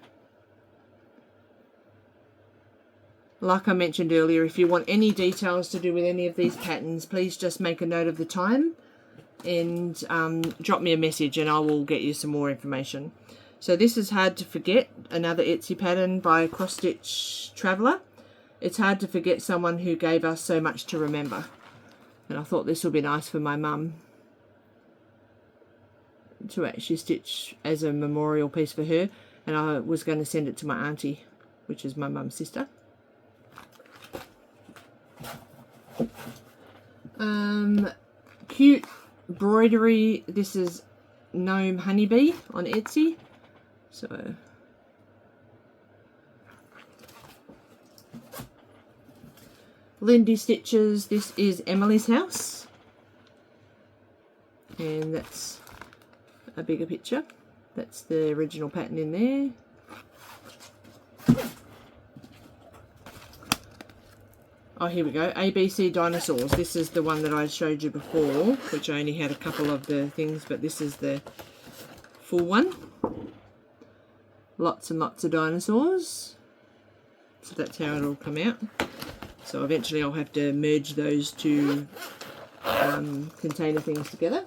Speaker 1: Like I mentioned earlier, if you want any details to do with any of these patterns, please just make a note of the time and drop me a message and I will get you some more information. So this is Hard to Forget, another Etsy pattern by Cross Stitch Traveller. It's hard to forget someone who gave us so much to remember. And I thought this would be nice for my mum to actually stitch as a memorial piece for her. And I was going to send it to my auntie, which is my mum's sister. Cute embroidery. This is Gnome Honeybee on Etsy. So Lindy Stitches, this is Emily's House, and that's a bigger picture. That's the original pattern in there. Oh, here we go. ABC Dinosaurs. This is the one that I showed you before, which I only had a couple of the things, but this is the full one. Lots and lots of dinosaurs. So that's how it'll come out. So eventually I'll have to merge those two container things together.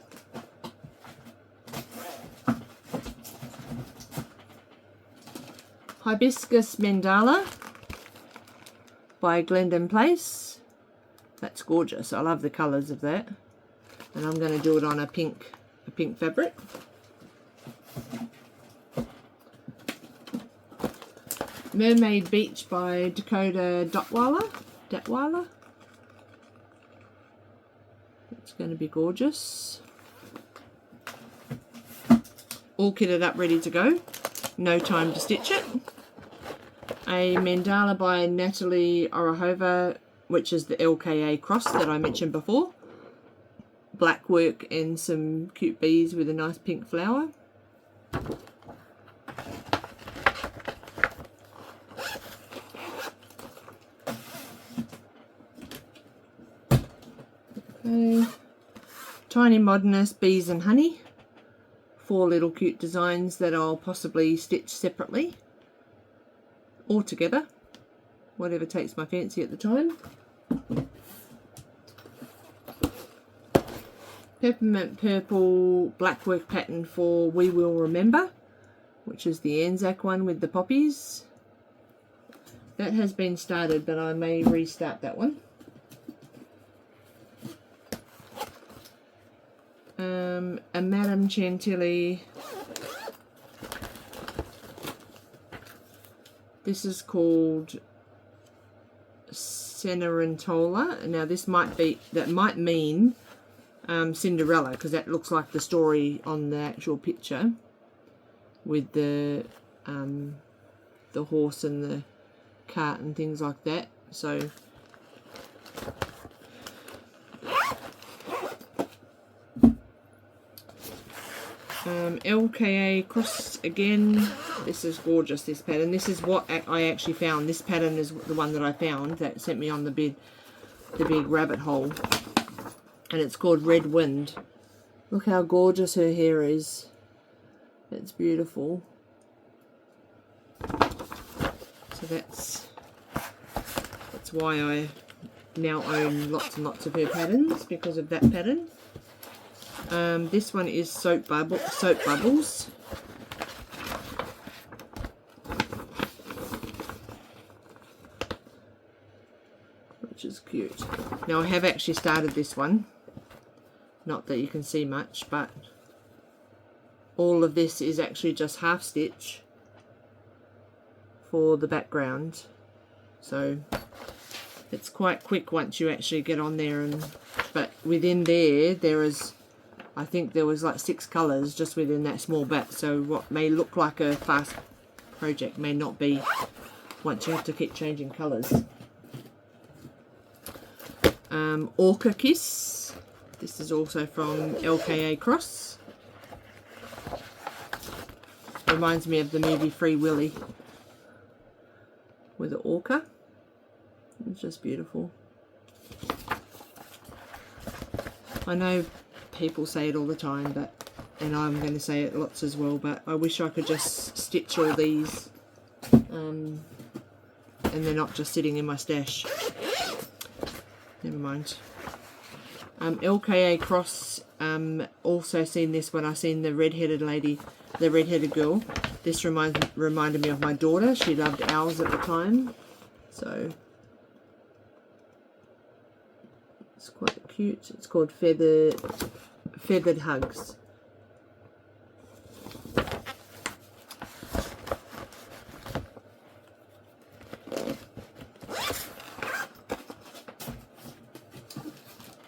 Speaker 1: Hibiscus Mandala by Glendon Place. That's gorgeous. I love the colours of that. And I'm going to do it on a pink fabric. Mermaid Beach by Dakota Datweiler. It's going to be gorgeous. All kitted up, ready to go. No time to stitch it. A mandala by Natalie Orahova, which is the LKA cross that I mentioned before. Black work and some cute bees with a nice pink flower. Okay. Tiny Modernist Bees and Honey. 4 little cute designs that I'll possibly stitch separately or together, whatever takes my fancy at the time. Peppermint Purple blackwork pattern for We Will Remember, which is the Anzac one with the poppies. That has been started, but I may restart that one. A Madame Chantilly. This is called Cenerentola. Now this might mean Cinderella, because that looks like the story on the actual picture with the horse and the cart and things like that. So LKA cross again. This is gorgeous, this pattern. This is what I actually found. This pattern is the one that I found that sent me on the big rabbit hole. And it's called Red Wind. Look how gorgeous her hair is. It's beautiful. So that's why I now own lots and lots of her patterns, because of that pattern. This one is Soap Bubbles. Which is cute. Now I have actually started this one. Not that you can see much, but all of this is actually just half stitch for the background. So it's quite quick once you actually get on there, but within there is I think there was like 6 colours just within that small bat, so what may look like a fast project may not be once you have to keep changing colours. Orca Kiss. This is also from LKA Cross. Reminds me of the movie Free Willy with the orca. It's just beautiful. I know people say it all the time, but, and I'm going to say it lots as well, but I wish I could just stitch all these and they're not just sitting in my stash. Never mind. LKA Cross, also seen this when I seen the red-headed lady, the red-headed girl. This reminded me of my daughter. She loved owls at the time, so it's quite cute. It's called Feathered Hugs.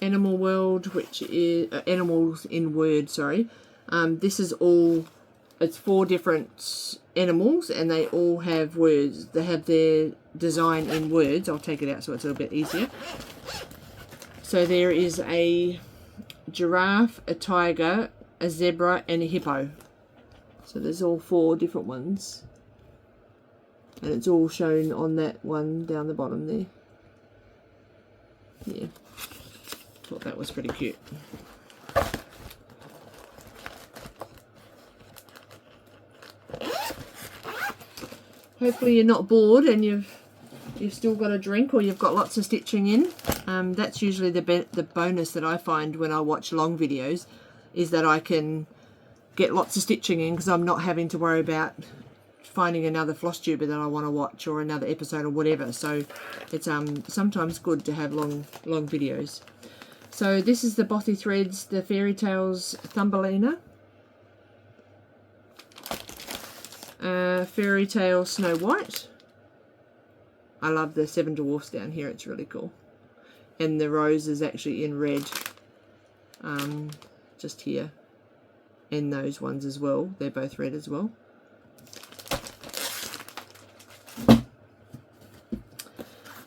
Speaker 1: Animal World, which is Animals in Word, sorry. This is all, it's 4 different animals and they all have words. They have their design in words. I'll take it out so it's a little bit easier. So there is a giraffe, a tiger, a zebra and a hippo. So there's all 4 different ones. And it's all shown on that one down the bottom there. Yeah. Thought that was pretty cute. Hopefully you're not bored and you've still got a drink or you've got lots of stitching in. That's usually the bonus that I find when I watch long videos, is that I can get lots of stitching in because I'm not having to worry about finding another Flosstuber that I want to watch or another episode or whatever. So it's sometimes good to have long videos. So this is the Bothy Threads, the Fairy Tales Thumbelina. Fairy Tale Snow White. I love the 7 dwarfs down here, it's really cool. And the rose is actually in red, just here. And those ones as well, they're both red as well.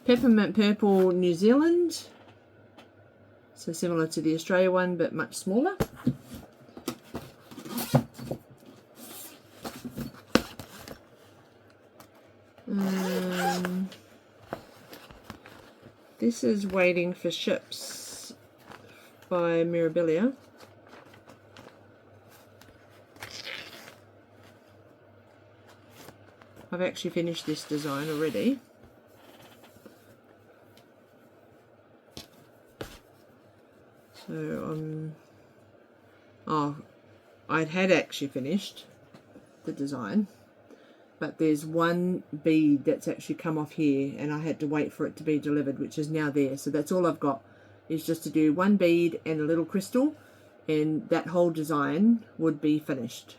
Speaker 1: Peppermint Purple New Zealand. So similar to the Australia one, but much smaller. This is Waiting for Ships by Mirabilia. I've actually finished this design already. So I had actually finished the design, but there's one bead that's actually come off here and I had to wait for it to be delivered, which is now there. So that's all I've got, is just to do one bead and a little crystal, and that whole design would be finished.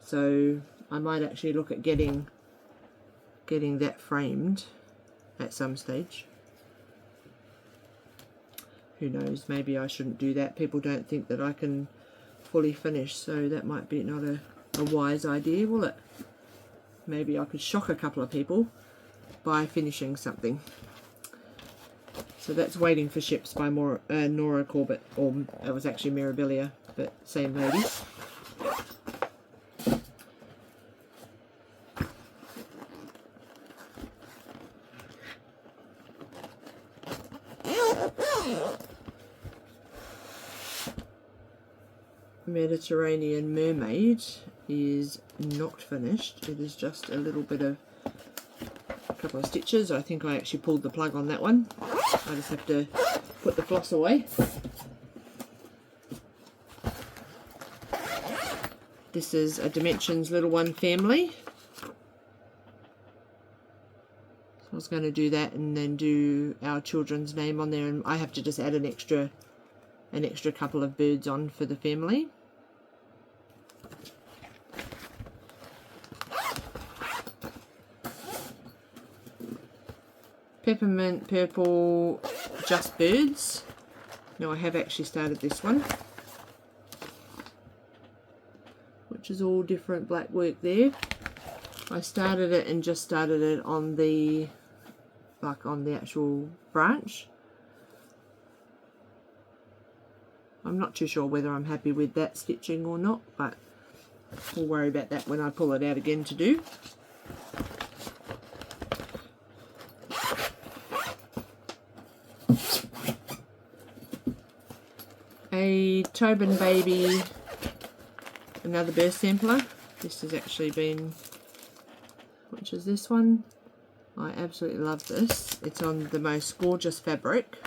Speaker 1: So I might actually look at getting that framed at some stage. Who knows, maybe I shouldn't do that. People don't think that I can fully finish, so that might be not a wise idea, will it? Maybe I could shock a couple of people by finishing something. So that's Waiting for Ships by Nora Corbett, or it was actually Mirabilia, but same lady. Mediterranean Mermaid is not finished. It is just a little bit of a couple of stitches. I think I actually pulled the plug on that one. I just have to put the floss away. This is a Dimensions Little One Family. So I was going to do that and then do our children's name on there, and I have to just add an extra couple of birds on for the family. Peppermint Purple Just Birds. Now I have actually started this one. is all different black work there. I started it and just started it on the, like on the actual branch. I'm not too sure whether I'm happy with that stitching or not, but we'll worry about that when I pull it out again to do. A Tobin Baby, another burst sampler. This has actually been, which is this one. I absolutely love this. It's on the most gorgeous fabric,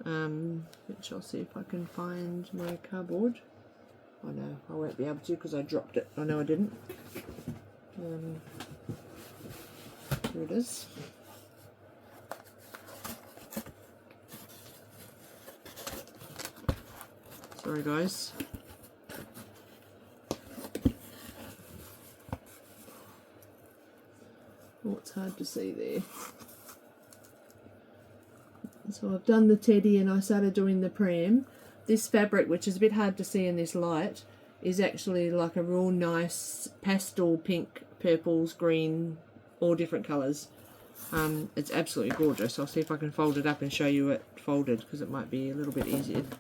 Speaker 1: which I'll see if I can find my cardboard. Oh no, I won't be able to because I dropped it. Oh no, I didn't. Here it is. Sorry guys. Oh, it's hard to see there. So I've done the teddy and I started doing the pram. This fabric, which is a bit hard to see in this light, is actually like a real nice pastel pink, purples, green, all different colours. It's absolutely gorgeous. I'll see if I can fold it up and show you it folded because it might be a little bit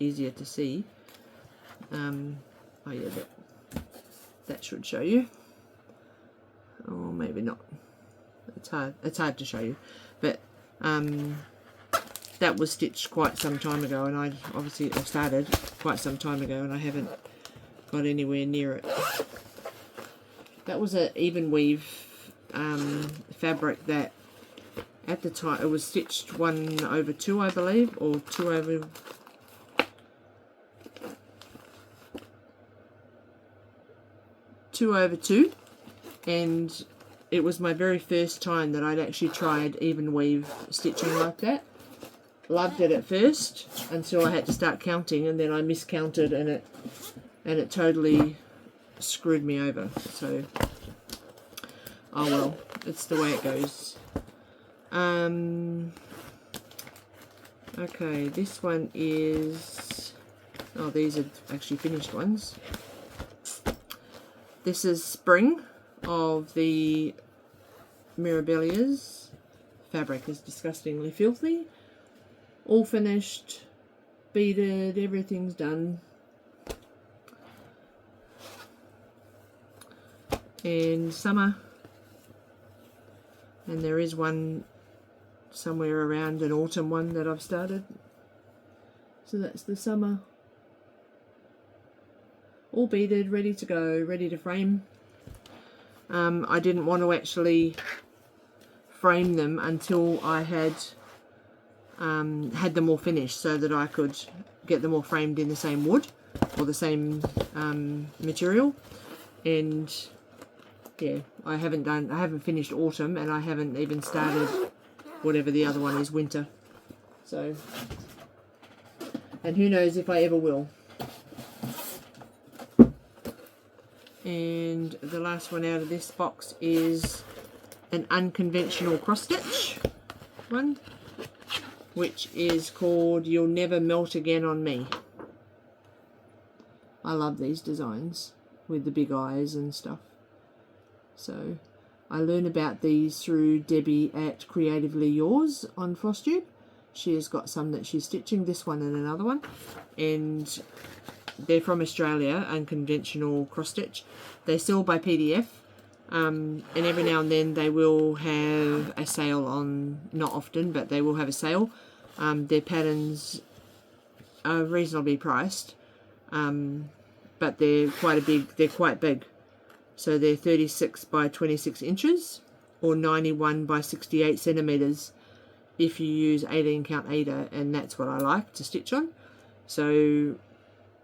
Speaker 1: easier to see. Oh yeah, that should show you. Or maybe not. It's hard to show you, but that was stitched quite some time ago, and I started quite some time ago, and I haven't got anywhere near it. That was an even weave fabric that at the time it was stitched 1/2, I believe, or 2/2, and it was my very first time that I'd actually tried even weave stitching like that. Loved it at first until I had to start counting, and then I miscounted and it totally screwed me over. So oh well, it's the way it goes. Okay, this one is, oh, these are actually finished ones. This is Spring of the Mirabilias. Fabric is disgustingly filthy. All finished, beaded, everything's done. And Summer. And there is one somewhere around an autumn one that I've started. So that's the Summer. All beaded, ready to go, ready to frame. I didn't want to actually frame them until I had them all finished, so that I could get them all framed in the same wood or the same material. And yeah, I haven't finished autumn, and I haven't even started whatever the other one is, winter. So, and who knows if I ever will. And the last one out of this box is an unconventional cross stitch one, which is called You'll Never Melt Again on Me. I love these designs with the big eyes and stuff. So I learned about these through Debbie at Creatively Yours on Flosstube. She has got some that she's stitching, this one and another one, and they're from Australia, unconventional cross stitch. They sell by PDF, and every now and then they will have a sale on, not often, but they will have a sale. Their patterns are reasonably priced, but they're quite big. So they're 36 by 26 inches or 91 by 68 centimeters if you use 18 count Aida, and that's what I like to stitch on. So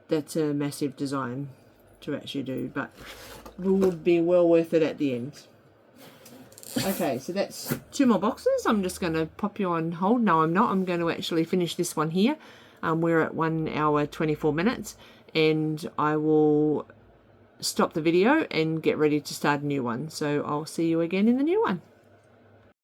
Speaker 1: that's a massive design to actually do, but would be well worth it at the end. Okay, so that's 2 more boxes. I'm just going to pop you on hold. No, I'm not. I'm going to actually finish this one here. We're at 1 hour 24 minutes, and I will stop the video and get ready to start a new one. So I'll see you again in the new one.